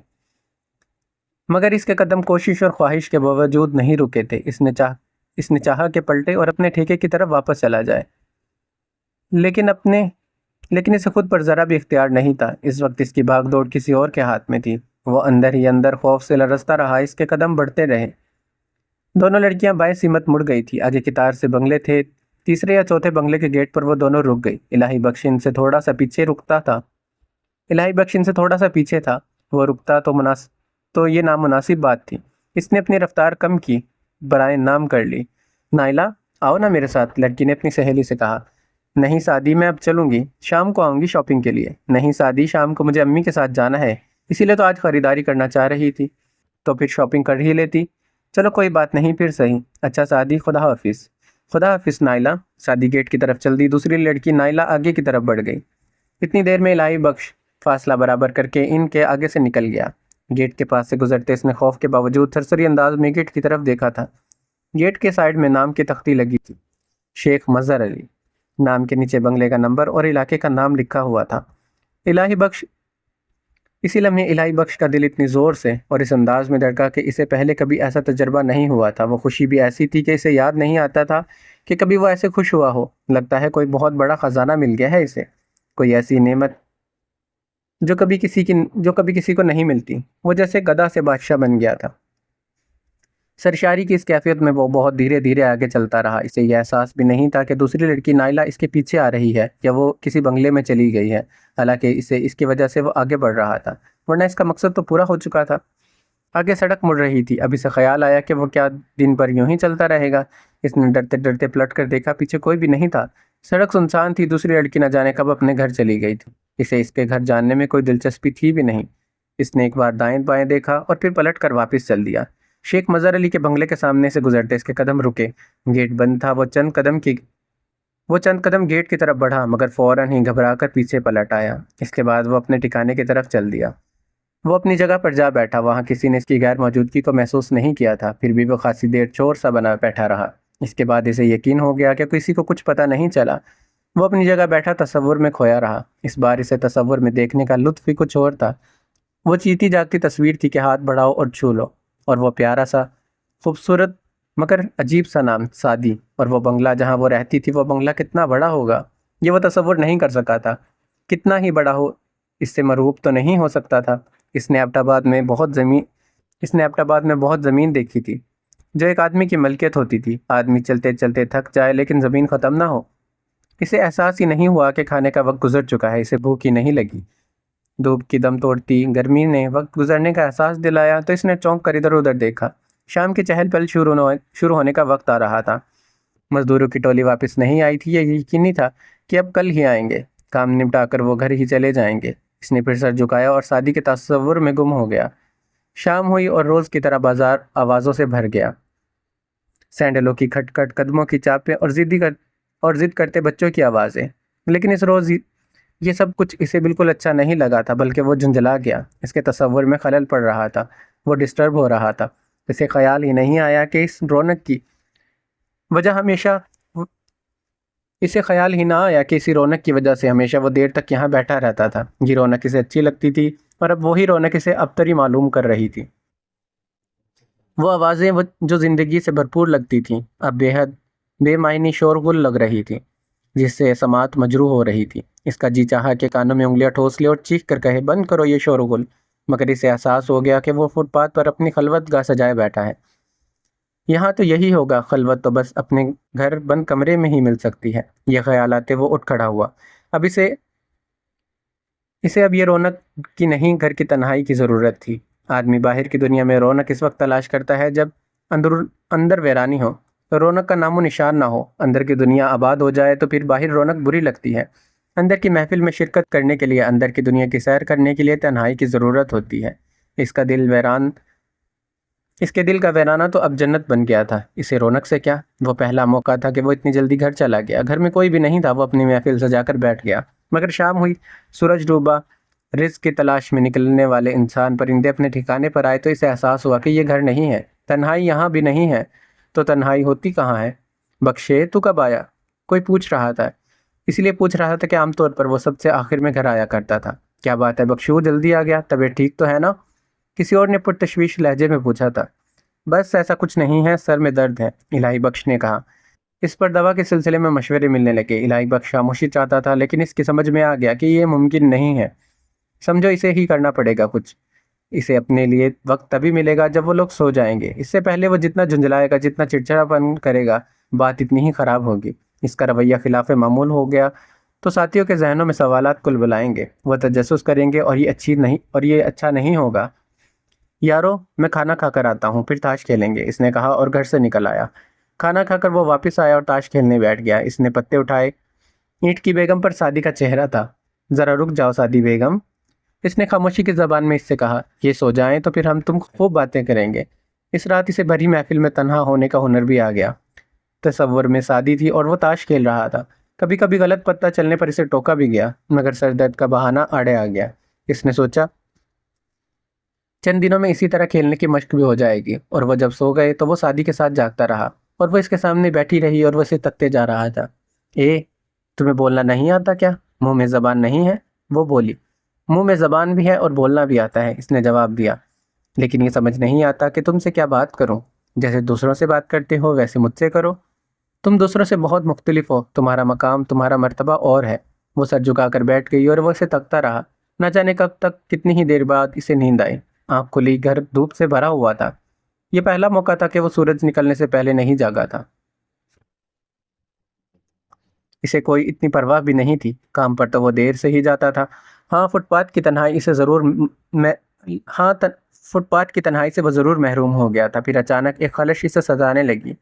مگر اس کے قدم کوشش اور خواہش کے باوجود نہیں رکے تھے۔ اس نے چاہا کہ پلٹے اور اپنے ٹھیکے کی طرف واپس چلا جائے، لیکن اسے خود پر ذرا بھی اختیار نہیں تھا۔ اس وقت اس کی بھاگ دوڑ کسی اور کے ہاتھ میں تھی۔ وہ اندر ہی اندر خوف سے لرزتا رہا۔ اس کے قدم بڑھتے رہے۔ دونوں لڑکیاں بائیں سمت مڑ گئی تھی۔ آگے کی تار سے بنگلے تھے۔ تیسرے یا چوتھے بنگلے کے گیٹ پر وہ دونوں رک گئی۔ الہی بخش ان سے تھوڑا سا پیچھے تھا۔ وہ رکتا تو یہ نامناسب بات تھی۔ اس نے اپنی رفتار کم کی، برائے نام کر لی۔ نائلہ آؤ نا میرے ساتھ، لڑکی نے اپنی سہیلی سے کہا۔ نہیں سعدی، میں اب چلوں گی، شام کو آؤں گی شاپنگ کے لیے۔ نہیں سعدی، شام کو مجھے امی کے ساتھ جانا ہے، اسی لیے تو آج خریداری کرنا چاہ رہی تھی، تو پھر شاپنگ کر ہی لیتی۔ چلو کوئی بات نہیں، پھر صحیح۔ اچھا سعدی، خدا حافظ۔ خدا حافظ نائلہ۔ سعدی گیٹ کی طرف چل دی۔ دوسری لڑکی نائلہ آگے کی طرف بڑھ گئی۔ اتنی دیر میں الہی بخش فاصلہ برابر کر کے ان کے آگے سے نکل گیا۔ گیٹ کے پاس سے گزرتے اس نے خوف کے باوجود سرسری انداز میں گیٹ کی طرف دیکھا تھا۔ گیٹ کے سائیڈ میں نام کی تختی لگی تھی، شیخ مظہر علی۔ نام کے نیچے بنگلے کا نمبر اور علاقے کا نام لکھا ہوا تھا۔ اسی لمحے الہی بخش کا دل اتنی زور سے اور اس انداز میں دھڑکا کہ اسے پہلے کبھی ایسا تجربہ نہیں ہوا تھا۔ وہ خوشی بھی ایسی تھی کہ اسے یاد نہیں آتا تھا کہ کبھی وہ ایسے خوش ہوا ہو۔ لگتا ہے کوئی بہت بڑا خزانہ مل گیا ہے اسے، کوئی ایسی نعمت جو کبھی کسی کو نہیں ملتی۔ وہ جیسے گدھا سے بادشاہ بن گیا تھا۔ سرشاری کی اس کیفیت میں وہ بہت دھیرے دھیرے آگے چلتا رہا۔ اسے یہ احساس بھی نہیں تھا کہ دوسری لڑکی نائلہ اس کے پیچھے آ رہی ہے یا وہ کسی بنگلے میں چلی گئی ہے، حالانکہ اس کی وجہ سے وہ آگے بڑھ رہا تھا، ورنہ اس کا مقصد تو پورا ہو چکا تھا۔ آگے سڑک مڑ رہی تھی۔ اب اسے خیال آیا کہ وہ کیا دن بھر یوں ہی چلتا رہے گا۔ اس نے ڈرتے ڈرتے پلٹ کر دیکھا، پیچھے کوئی بھی نہیں تھا۔ سڑک سنسان تھی۔ دوسری لڑکی نہ جانے کب اپنے گھر چلی گئی تھی۔ اسے اس کے گھر جاننے میں کوئی دلچسپی تھی بھی نہیں۔ اس نے ایک بار دائیں بائیں دیکھا اور پھر پلٹ کر واپس چل دیا۔ شیخ مظہر علی کے بنگلے کے سامنے سے گزرتے اس کے قدم رکے۔ گیٹ بند تھا۔ وہ چند قدم گیٹ کی طرف بڑھا، مگر فوراً ہی گھبرا کر پیچھے پلٹ آیا۔ اس کے بعد وہ اپنے ٹھکانے کی طرف چل دیا۔ وہ اپنی جگہ پر جا بیٹھا۔ وہاں کسی نے اس کی غیر موجودگی کو محسوس نہیں کیا تھا، پھر بھی وہ خاصی دیر چور سا بنا بیٹھا رہا۔ اس کے بعد اسے یقین ہو گیا کہ کسی کو کچھ پتہ نہیں چلا۔ وہ اپنی جگہ بیٹھا تصور میں کھویا رہا۔ اس بار اسے تصور میں دیکھنے کا لطف ہی کچھ اور تھا۔ وہ چیتی جاگتی تصویر تھی کہ ہاتھ بڑھاؤ اور چھو لو، اور وہ پیارا سا، خوبصورت مگر عجیب سا نام سعدی، اور وہ بنگلہ جہاں وہ رہتی تھی، وہ بنگلہ کتنا بڑا ہوگا، یہ وہ تصور نہیں کر سکا تھا۔ کتنا ہی بڑا ہو، اس سے مرعوب تو نہیں ہو سکتا تھا۔ اس نے ایبٹ آباد میں بہت زمین دیکھی تھی، جو ایک آدمی کی ملکیت ہوتی تھی۔ آدمی چلتے چلتے تھک جائے لیکن زمین ختم نہ ہو۔ اسے احساس ہی نہیں ہوا کہ کھانے کا وقت گزر چکا ہے، اسے بھوک ہی نہیں لگی۔ دھوپ کی دم توڑتی گرمی نے وقت گزرنے کا احساس دلایا تو اس نے چونک کر ادھر ادھر دیکھا۔ شام کی چہل پہل شروع ہونے کا وقت آ رہا تھا۔ مزدوروں کی ٹولی واپس نہیں آئی تھی، یہ یقینی تھا کہ اب کل ہی آئیں گے۔ کام نمٹا کر وہ گھر ہی چلے جائیں گے۔ اس نے پھر سر جھکایا اور سعدی کے تصور میں گم ہو گیا۔ شام ہوئی اور روز کی طرح بازار آوازوں سے بھر گیا۔ سینڈلوں کی کھٹ کھٹ، قدموں کی چاپیں اور ضد کرتے بچوں کی آوازیں۔ لیکن اس روز یہ سب کچھ اسے بالکل اچھا نہیں لگا تھا، بلکہ وہ جھنجھلا گیا۔ اس کے تصور میں خلل پڑ رہا تھا، وہ ڈسٹرب ہو رہا تھا۔ اسے خیال ہی نہیں آیا کہ اس رونق کی وجہ سے ہمیشہ وہ دیر تک یہاں بیٹھا رہتا تھا۔ یہ رونق اسے اچھی لگتی تھی اور اب وہی رونق اسے ابتری معلوم کر رہی تھی۔ وہ آوازیں جو زندگی سے بھرپور لگتی تھیں، اب بے معنی شورغل لگ رہی تھی، جس سے سماعت مجروح ہو رہی تھی۔ اس کا جی چاہا کہ کانوں میں انگلیاں ٹھوس لے اور چیخ کر کہے، بند کرو یہ شورغل، مگر اسے احساس ہو گیا کہ وہ فٹ پاتھ پر اپنی خلوت گاہ سجائے بیٹھا ہے۔ یہاں تو یہی ہوگا، خلوت تو بس اپنے گھر بند کمرے میں ہی مل سکتی ہے۔ یہ خیال آتے وہ اٹھ کھڑا ہوا۔ اب اسے اب یہ رونق کی نہیں، گھر کی تنہائی کی ضرورت تھی۔ آدمی باہر کی دنیا میں رونق اس وقت تلاش کرتا ہے جب اندر ویرانی ہو، رونق کا نام و نشان نہ ہو۔ اندر کی دنیا آباد ہو جائے تو پھر باہر رونق بری لگتی ہے۔ اندر کی محفل میں شرکت کرنے کے لیے، اندر کی دنیا کی سیر کرنے کے لیے تنہائی کی ضرورت ہوتی ہے۔ اس کے دل کا ویرانہ تو اب جنت بن گیا تھا۔ اسے رونق سے کیا؟ وہ پہلا موقع تھا کہ وہ اتنی جلدی گھر چلا گیا۔ گھر میں کوئی بھی نہیں تھا، وہ اپنی محفل سجا کر بیٹھ گیا۔ مگر شام ہوئی، سورج ڈوبا، رزق کی تلاش میں نکلنے والے انسان پرندے اپنے ٹھکانے پر آئے تو اسے احساس ہوا کہ یہ گھر نہیں ہے، تنہائی یہاں بھی نہیں ہے۔ تو تنہائی ہوتی کہاں ہے؟ بخشے، تو کب آیا؟ کوئی پوچھ رہا تھا، اس لیے پوچھ رہا تھا کہ عام طور پر وہ سب سے آخر میں گھر آیا کرتا تھا۔ کیا بات ہے بخشو، جلدی آ گیا، طبیعت ٹھیک تو ہے نا؟ کسی اور نے پرتشویش لہجے میں پوچھا تھا۔ بس ایسا کچھ نہیں ہے، سر میں درد ہے، الہی بخش نے کہا۔ اس پر دوا کے سلسلے میں مشورے ملنے لگے۔ الہی بخش خاموشی چاہتا تھا، لیکن اس کی سمجھ میں آ گیا کہ یہ ممکن نہیں ہے۔ سمجھو اسے ہی کرنا پڑے گا کچھ۔ اسے اپنے لیے وقت تبھی ملے گا جب وہ لوگ سو جائیں گے۔ اس سے پہلے وہ جتنا جھنجھلائے گا، جتنا چڑچڑا پن کرے گا، بات اتنی ہی خراب ہوگی۔ اس کا رویہ خلاف معمول ہو گیا تو ساتھیوں کے ذہنوں میں سوالات کل بلائیں گے، وہ تجسس کریں گے، اور یہ اچھا نہیں ہوگا۔ یارو، میں کھانا کھا کر آتا ہوں، پھر تاش کھیلیں گے، اس نے کہا اور گھر سے نکل آیا۔ کھانا کھا کر وہ واپس آیا اور تاش کھیلنے بیٹھ گیا۔ اس نے پتے اٹھائے۔ اینٹ کی بیگم پر سعدی کا چہرہ تھا۔ ذرا رک جاؤ سعدی بیگم، اس نے خاموشی کی زبان میں اس سے کہا، یہ سو جائیں تو پھر ہم تم خوب باتیں کریں گے۔ اس رات اسے بھری محفل میں تنہا ہونے کا ہنر بھی آ گیا۔ تصور میں سعدی تھی اور وہ تاش کھیل رہا تھا۔ کبھی کبھی غلط پتہ چلنے پر اسے ٹوکا بھی گیا، مگر سر درد کا بہانہ آڑے آ گیا۔ اس نے سوچا چند دنوں میں اسی طرح کھیلنے کی مشق بھی ہو جائے گی۔ اور وہ جب سو گئے تو وہ سعدی کے ساتھ جاگتا رہا، اور وہ اس کے سامنے بیٹھی رہی اور وہ اسے تکتے جا رہا تھا۔ تمہیں بولنا نہیں آتا کیا؟ منہ میں زبان نہیں ہے؟ وہ بولی۔ منہ میں زبان بھی ہے اور بولنا بھی آتا ہے، اس نے جواب دیا، لیکن یہ سمجھ نہیں آتا کہ تم سے کیا بات کروں۔ جیسے دوسروں سے بات کرتے ہو ویسے مجھ سے کرو۔ تم دوسروں سے بہت مختلف ہو، تمہارا مقام، تمہارا مرتبہ اور ہے۔ وہ سر جھکا کر بیٹھ گئی اور وہ اسے تکتا رہا۔ نہ جانے کب تک، کتنی ہی دیر بعد اسے نیند آئی۔ آنکھ کھلی، گھر دھوپ سے بھرا ہوا تھا۔ یہ پہلا موقع تھا کہ وہ سورج نکلنے سے پہلے نہیں جاگا تھا۔ اسے کوئی اتنی پرواہ بھی نہیں تھی، کام پر تو وہ دیر سے ہی جاتا تھا۔ فٹ پاتھ کی تنہائی سے وہ ضرور محروم ہو گیا تھا۔ پھر اچانک ایک خلش اسے ستانے لگی۔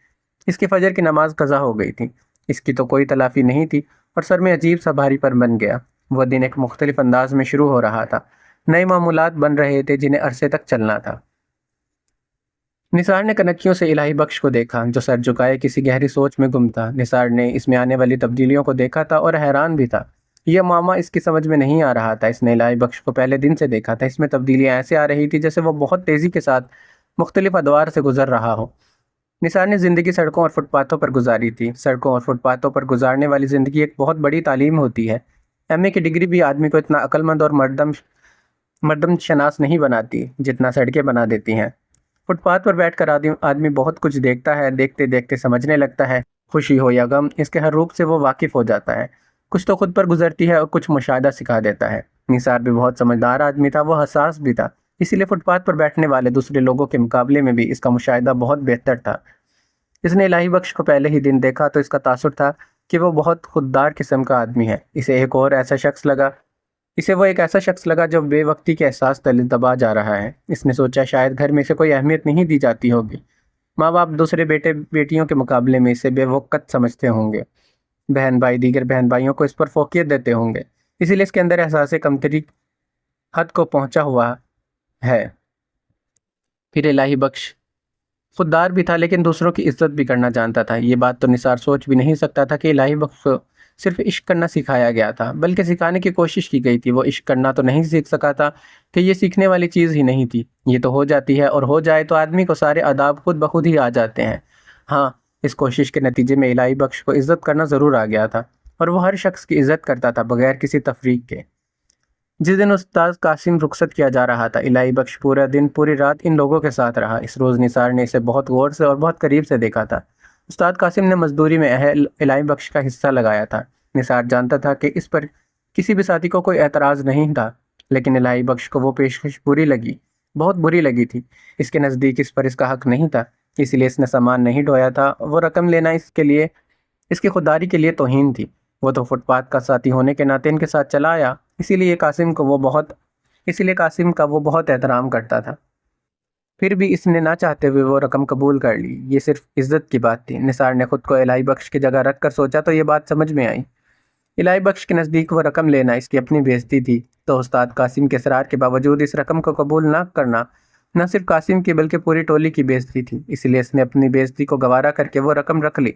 اس کی فجر کی نماز قضا ہو گئی تھی، اس کی تو کوئی تلافی نہیں تھی، اور سر میں عجیب سا بھاری پر بن گیا۔ وہ دن ایک مختلف انداز میں شروع ہو رہا تھا، نئے معمولات بن رہے تھے جنہیں عرصے تک چلنا تھا۔ نثار نے کنکیوں سے الہی بخش کو دیکھا، جو سر جھکائے کسی گہری سوچ میں گم تھا۔ نثار نے اس میں آنے والی تبدیلیوں کو دیکھا تھا اور حیران بھی تھا۔ یہ معامہ اس کی سمجھ میں نہیں آ رہا تھا۔ اس نے الہی بخش کو پہلے دن سے دیکھا تھا۔ اس میں تبدیلیاں ایسے آ رہی تھی جیسے وہ بہت تیزی کے ساتھ مختلف ادوار سے گزر رہا ہو۔ نثار نے زندگی سڑکوں اور فٹ پاتھوں پر گزاری تھی۔ سڑکوں اور فٹ پاتھوں پر گزارنے والی زندگی ایک بہت بڑی تعلیم ہوتی ہے۔ ایم اے کی ڈگری بھی آدمی کو اتنا عقل مند اور مردم شناس نہیں بناتی جتنا سڑکیں بنا دیتی ہیں۔ فٹ پاتھ پر بیٹھ کر آدمی بہت کچھ دیکھتا ہے، دیکھتے دیکھتے سمجھنے لگتا ہے۔ خوشی ہو یا غم، اس کے ہر روپ سے وہ واقف ہو جاتا ہے۔ کچھ تو خود پر گزرتی ہے اور کچھ مشاہدہ سکھا دیتا ہے۔ نثار بھی بہت سمجھدار آدمی تھا، وہ حساس بھی تھا، اسی لیے فٹ پاتھ پر بیٹھنے والے دوسرے لوگوں کے مقابلے میں بھی اس کا مشاہدہ بہت بہتر تھا۔ اس نے الہی بخش کو پہلے ہی دن دیکھا تو اس کا تاثر تھا کہ وہ بہت خوددار قسم کا آدمی ہے۔ اسے وہ ایک ایسا شخص لگا جو بے وقتی کے احساس تلے دبا جا رہا ہے۔ اس نے سوچا شاید گھر میں اسے کوئی اہمیت نہیں دی جاتی ہوگی۔ ماں باپ دوسرے بیٹے بیٹیوں کے مقابلے میں اسے بے وقت سمجھتے ہوں گے۔ بہن بھائی دیگر بہن بھائیوں کو اس پر فوقیت دیتے ہوں گے، اسی لیے اس کے اندر احساس کمتری حد کو پہنچا ہوا ہے۔ پھر الہی بخش خوددار بھی تھا لیکن دوسروں کی عزت بھی کرنا جانتا تھا۔ یہ بات تو نثار سوچ بھی نہیں سکتا تھا کہ الہی بخش کو صرف عشق کرنا سکھایا گیا تھا، بلکہ سکھانے کی کوشش کی گئی تھی۔ وہ عشق کرنا تو نہیں سیکھ سکا تھا کہ یہ سیکھنے والی چیز ہی نہیں تھی، یہ تو ہو جاتی ہے، اور ہو جائے تو آدمی کو سارے آداب خود بخود ہی آ جاتے ہیں۔ ہاں، اس کوشش کے نتیجے میں الہی بخش کو عزت کرنا ضرور آ گیا تھا، اور وہ ہر شخص کی عزت کرتا تھا بغیر کسی تفریق کے۔ جس دن استاد قاسم رخصت کیا جا رہا تھا، الہی بخش پورا دن پوری رات ان لوگوں کے ساتھ رہا۔ اس روز نثار نے اسے بہت غور سے اور بہت قریب سے دیکھا تھا۔ استاد قاسم نے مزدوری میں الہی بخش کا حصہ لگایا تھا۔ نثار جانتا تھا کہ اس پر کسی بھی ساتھی کو کوئی اعتراض نہیں تھا، لیکن الہی بخش کو وہ پیشکش بہت بری لگی تھی۔ اس کے نزدیک اس پر اس کا حق نہیں تھا، اس لیے اس نے سامان نہیں ڈھویا تھا۔ وہ رقم لینا اس کی خودداری کے لیے توہین تھی۔ وہ تو فٹ پاتھ کا ساتھی ہونے کے ناطے ان کے ساتھ چلا آیا، اسی لیے قاسم کا وہ بہت احترام کرتا تھا۔ پھر بھی اس نے نہ چاہتے ہوئے وہ رقم قبول کر لی۔ یہ صرف عزت کی بات تھی۔ نثار نے خود کو الہی بخش کی جگہ رکھ کر سوچا تو یہ بات سمجھ میں آئی۔ الہی بخش کے نزدیک وہ رقم لینا اس کی اپنی بےعزتی تھی، تو استاد قاسم کے اصرار کے باوجود اس رقم کو قبول نہ کرنا نہ صرف قاسم کی بلکہ پوری ٹولی کی بےعزتی تھی۔ اس لیے اس نے اپنی بےعزتی کو گوارا کر کے وہ رقم رکھ لی،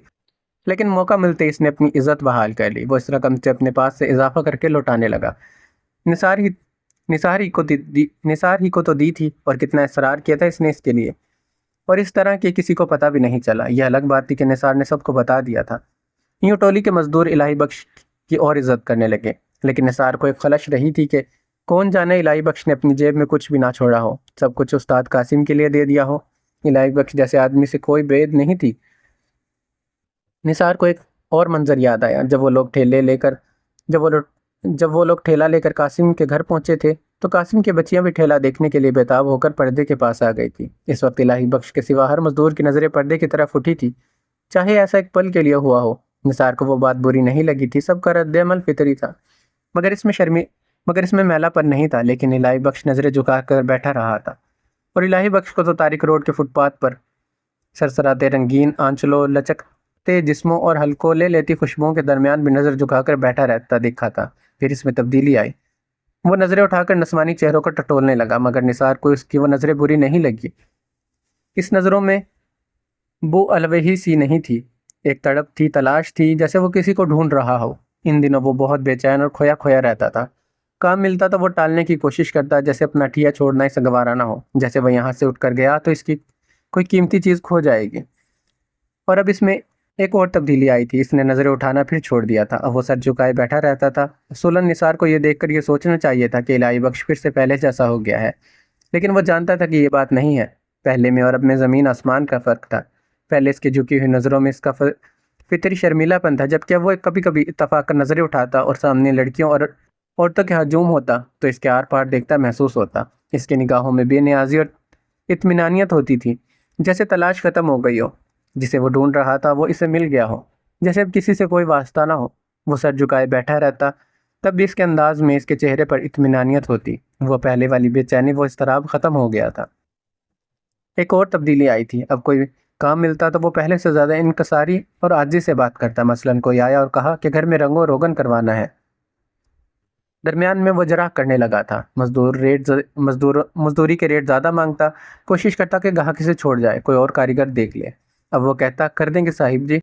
لیکن موقع ملتے اس نے اپنی عزت بحال کر لی۔ وہ اس رقم سے اپنے پاس سے اضافہ کر کے لوٹانے لگا۔ نثار ہی کو تو دی تھی، اور کتنا اصرار کیا تھا اس نے اس کے لیے، اور اس طرح کہ کسی کو پتہ بھی نہیں چلا۔ یہ الگ بات تھی کہ نثار نے سب کو بتا دیا تھا۔ یوں ٹولی کے مزدور الہی بخش کی اور عزت کرنے لگے، لیکن نثار کو ایک خلش رہی تھی کہ کون جانے الہی بخش نے اپنی جیب میں کچھ بھی نہ چھوڑا ہو، سب کچھ استاد قاسم کے لیے دے دیا ہو۔ الہی بخش جیسے آدمی سے کوئی بید نہیں تھی۔ نثار کو ایک اور منظر یاد آیا۔ جب وہ لوگ ٹھیلا لے کر قاسم کے گھر پہنچے تھے تو قاسم کی بچیاں بھی ٹھیلا دیکھنے کے لیے بےتاب ہو کر پردے کے پاس آ گئی تھی۔ اس وقت الہی بخش کے سوا ہر مزدور کی نظریں پردے کی طرف اٹھی تھی، چاہے ایسا ایک پل کے لیے ہوا ہو۔ نثار کو وہ بات بری نہیں لگی تھی، سب کا رد عمل فطری تھا، مگر اس میں میلا پن نہیں تھا۔ لیکن الہی بخش نظریں جھکا کر بیٹھا رہا تھا، اور الہی بخش کو تو تاریک روڈ کے فٹ پاتھ پر سرسراتے رنگین آنچلوں، لچکتے جسموں اور ہلکولے لیتی خوشبوؤں کے درمیان بھی نظر جھکا کر بیٹھا رہتا دکھا تھا۔ پھر اس میں تبدیلی آئی، وہ نظریں اٹھا کر نسوانی چہروں کو ٹٹولنے لگا، مگر نثار کو اس کی وہ نظریں بری نہیں لگی۔ اس نظروں میں بو الوہی سی نہیں تھی، ایک تڑپ تھی، تلاش تھی، جیسے وہ کسی کو ڈھونڈ رہا ہو۔ ان دنوں وہ بہت بے چین اور کھویا کھویا رہتا تھا۔ کام ملتا تو وہ ٹالنے کی کوشش کرتا، جیسے اپنا ٹھیا چھوڑنا اسے گوارا نہ ہو، جیسے وہ یہاں سے اٹھ کر گیا تو اس کی کوئی قیمتی چیز کھو جائے گی۔ اور اب اس میں ایک اور تبدیلی آئی تھی، اس نے نظریں اٹھانا پھر چھوڑ دیا تھا، اب وہ سر جھکائے بیٹھا رہتا تھا۔ اصولاً نثار کو یہ دیکھ کر یہ سوچنا چاہیے تھا کہ الہی بخش پھر سے پہلے جیسا ہو گیا ہے، لیکن وہ جانتا تھا کہ یہ بات نہیں ہے۔ پہلے میں اور اب میں زمین آسمان کا فرق تھا۔ پہلے اس کی جھکی ہوئی نظروں میں اس کا فطری شرمیلا پن تھا، جبکہ وہ کبھی کبھی اتفاق کر نظریں اٹھاتا اور سامنے لڑکیوں اور عورتوں کے ہجوم ہوتا تو اس کے آر پار دیکھتا محسوس ہوتا۔ اس کی نگاہوں میں بے نیازی اور اطمینانیت ہوتی تھی، جیسے تلاش ختم ہو گئی ہو، جسے وہ ڈھونڈ رہا تھا وہ اسے مل گیا ہو، جیسے اب کسی سے کوئی واسطہ نہ ہو۔ وہ سر جھکائے بیٹھا رہتا، تب بھی اس کے انداز میں، اس کے چہرے پر اطمینانیت ہوتی۔ وہ پہلے والی بے چینی، وہ اضطراب ختم ہو گیا تھا۔ ایک اور تبدیلی آئی تھی، اب کوئی کام ملتا تو وہ پہلے سے زیادہ انکساری اور عاجزی سے بات کرتا۔ مثلاً کوئی آیا اور کہا کہ گھر میں رنگ و روغن کروانا ہے، درمیان میں وہ جرح کرنے لگا تھا۔ مزدوری کے ریٹ زیادہ مانگتا، کوشش کرتا کہ گاہک سے چھوڑ جائے، کوئی اور کاریگر دیکھ لے۔ اب وہ کہتا کر دیں گے صاحب جی۔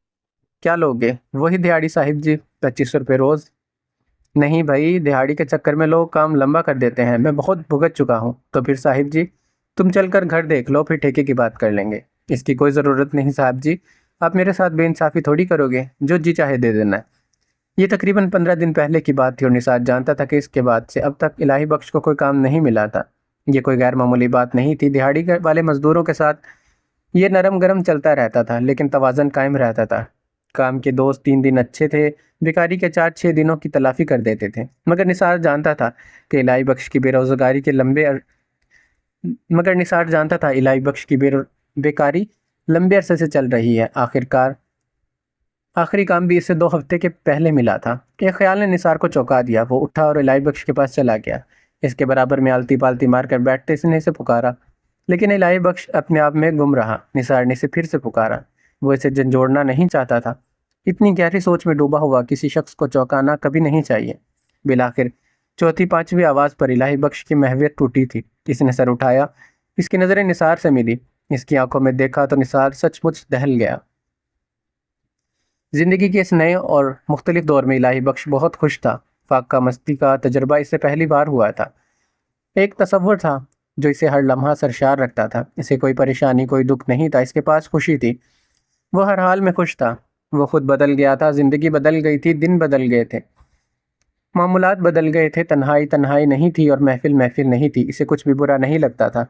کیا لوگے؟ وہی دہاڑی صاحب جی، 2500 روپے روز۔ نہیں بھائی، دہاڑی کے چکر میں لوگ کام لمبا کر دیتے ہیں، میں بہت بھگت چکا ہوں۔ تو پھر صاحب جی تم چل کر گھر دیکھ لو، پھر ٹھیکے کی بات کر لیں گے۔ اس کی کوئی ضرورت نہیں صاحب جی، آپ میرے ساتھ بے انصافی تھوڑی کرو گے، جو جی چاہے دے دینا ہے۔ یہ تقریباً 15 دن پہلے کی بات تھی اور نثار جانتا تھا کہ اس کے بعد سے اب تک الہی بخش کو کوئی کام نہیں ملا تھا۔ یہ کوئی غیر معمولی بات نہیں تھی، دہاڑی والے مزدوروں کے ساتھ یہ نرم گرم چلتا رہتا تھا، لیکن توازن قائم رہتا تھا۔ کام کے 2-3 دن اچھے تھے، بیکاری کے 4-6 دنوں کی تلافی کر دیتے تھے، مگر نثار جانتا تھا کہ الہی بخش کی بیکاری لمبے عرصے سے چل رہی ہے۔ آخری کام بھی اسے 2 ہفتے کے پہلے ملا تھا۔ ایک خیال نے نثار کو چونکا دیا۔ وہ اٹھا اور الہی بخش کے پاس چلا گیا۔ اس کے برابر میں آلتی پالتی مار کر بیٹھتے اس نے اسے پکارا، لیکن الہی بخش اپنے آپ میں گم رہا۔ نثار نے اسے پھر سے پکارا۔ وہ اسے جھنجھوڑنا نہیں چاہتا تھا۔ اتنی گہری سوچ میں ڈوبا ہوا کسی شخص کو چونکانا کبھی نہیں چاہیے۔ بالآخر 4-5ویں آواز پر الہی بخش کی محویت ٹوٹی تھی۔ اس نے سر اٹھایا۔ اس کی نظریں نثار سے ملی۔ اس کی آنکھوں میں دیکھا تو نثار سچ مچ دہل گیا۔ زندگی کے اس نئے اور مختلف دور میں الہی بخش بہت خوش تھا۔ فاقہ مستی کا تجربہ اس سے پہلی بار ہوا تھا۔ ایک تصور تھا جو اسے ہر لمحہ سرشار رکھتا تھا۔ اسے کوئی پریشانی، کوئی دکھ نہیں تھا، اس کے پاس خوشی تھی۔ وہ ہر حال میں خوش تھا۔ وہ خود بدل گیا تھا، زندگی بدل گئی تھی، دن بدل گئے تھے، معمولات بدل گئے تھے، تنہائی نہیں تھی اور محفل نہیں تھی۔ اسے کچھ بھی برا نہیں لگتا تھا۔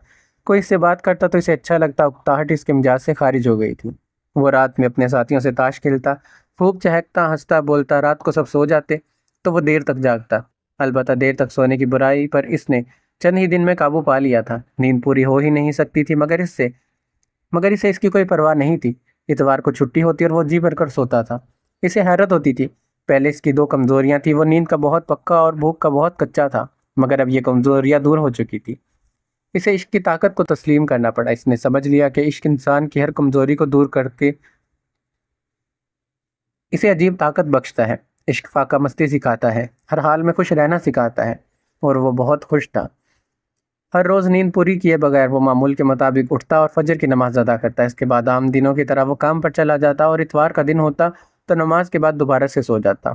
کوئی اس سے بات کرتا تو اسے اچھا لگتا، اکتاہٹ اس کے مزاج سے خارج ہو گئی تھی۔ وہ رات میں اپنے ساتھیوں سے تاش کھیلتا، خوب چہکتا، ہنستا بولتا۔ رات کو سب سو جاتے تو وہ دیر تک جاگتا۔ البتہ دیر تک سونے کی برائی پر اس نے چند ہی دن میں قابو پا لیا تھا۔ نیند پوری ہو ہی نہیں سکتی تھی، مگر اسے اس کی کوئی پرواہ نہیں تھی۔ اتوار کو چھٹی ہوتی اور وہ جی بھر کر سوتا تھا۔ اسے حیرت ہوتی تھی۔ پہلے اس کی 2 کمزوریاں تھیں، وہ نیند کا بہت پکا اور بھوک کا بہت کچا تھا، مگر اب یہ کمزوریاں دور ہو چکی تھی۔ اسے عشق کی طاقت کو تسلیم کرنا پڑا۔ اس نے سمجھ لیا کہ عشق انسان کی ہر کمزوری کو دور کر کے اسے عجیب طاقت بخشتا ہے۔ عشق فاقہ مستی سکھاتا ہے، ہر حال میں خوش رہنا سکھاتا ہے، اور وہ بہت خوش تھا۔ ہر روز نیند پوری کیے بغیر وہ معمول کے مطابق اٹھتا اور فجر کی نماز ادا کرتا۔ اس کے بعد عام دنوں کی طرح وہ کام پر چلا جاتا، اور اتوار کا دن ہوتا تو نماز کے بعد دوبارہ سے سو جاتا۔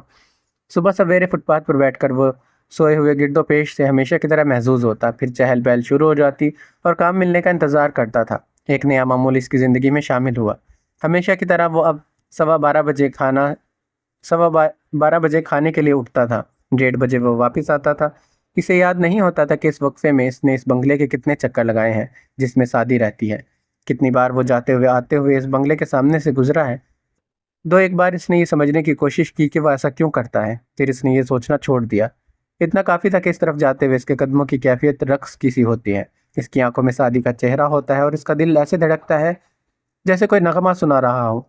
صبح سویرے فٹ پاتھ پر بیٹھ کر وہ سوئے ہوئے گرد و پیش سے ہمیشہ کی طرح محظوظ ہوتا، پھر چہل پہل شروع ہو جاتی اور کام ملنے کا انتظار کرتا تھا۔ ایک نیا معمول اس کی زندگی میں شامل ہوا۔ ہمیشہ کی طرح وہ اب 12:15 بجے کھانے کے لیے اٹھتا تھا۔ 1:30 بجے وہ واپس آتا تھا۔ اسے یاد نہیں ہوتا تھا کہ اس وقفے میں اس نے اس بنگلے کے کتنے چکر لگائے ہیں جس میں سادی رہتی ہے، کتنی بار وہ جاتے ہوئے آتے ہوئے اس بنگلے کے سامنے سے گزرا ہے۔ 2-1 بار اس نے یہ سمجھنے کی کوشش کی کہ وہ ایسا کیوں کرتا ہے، پھر اس نے یہ سوچنا چھوڑ دیا۔ اتنا کافی تھا کہ اس طرف جاتے ہوئے اس کے قدموں کی کیفیت رقص کی سی ہوتی ہے۔ اس کی آنکھوں میں سادی کا چہرہ ہوتا ہے اور اس کا دل ایسے دھڑکتا ہے جیسے کوئی نغمہ سنا رہا ہو۔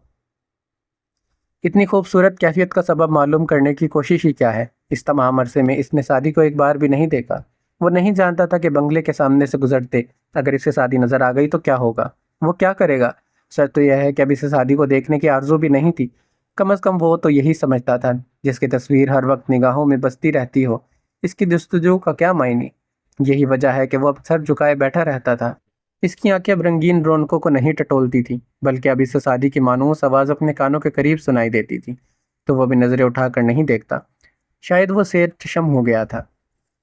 اتنی خوبصورت کیفیت کا سبب معلوم کرنے کی کوشش ہی کیا ہے۔ اس تمام عرصے میں اس نے سادی کو ایک بار بھی نہیں دیکھا۔ وہ نہیں جانتا تھا کہ بنگلے کے سامنے سے گزرتے اگر اسے سادی نظر آ گئی تو کیا ہوگا، وہ کیا کرے گا۔ سچ تو یہ ہے کہ اب اسے سادی کو دیکھنے کی آرزو بھی نہیں تھی۔ کم از کم وہ تو یہی سمجھتا تھا، جس کی تصویر ہر وقت نگاہوں میں بستی رہتی ہو، اس کی جستجو کا کیا معنی۔ یہی وجہ ہے کہ وہ اب سر جھکائے بیٹھا رہتا تھا۔ اس کی آنکھیں اب رنگین رونقوں کو نہیں ٹٹولتی تھی، بلکہ اب اسے سادی کی مانوس آواز اپنے کانوں کے قریب سنائی دیتی تھی، تو وہ بھی نظریں اٹھا کر نہیں دیکھتا۔ شاید وہ سیر چشم ہو گیا تھا۔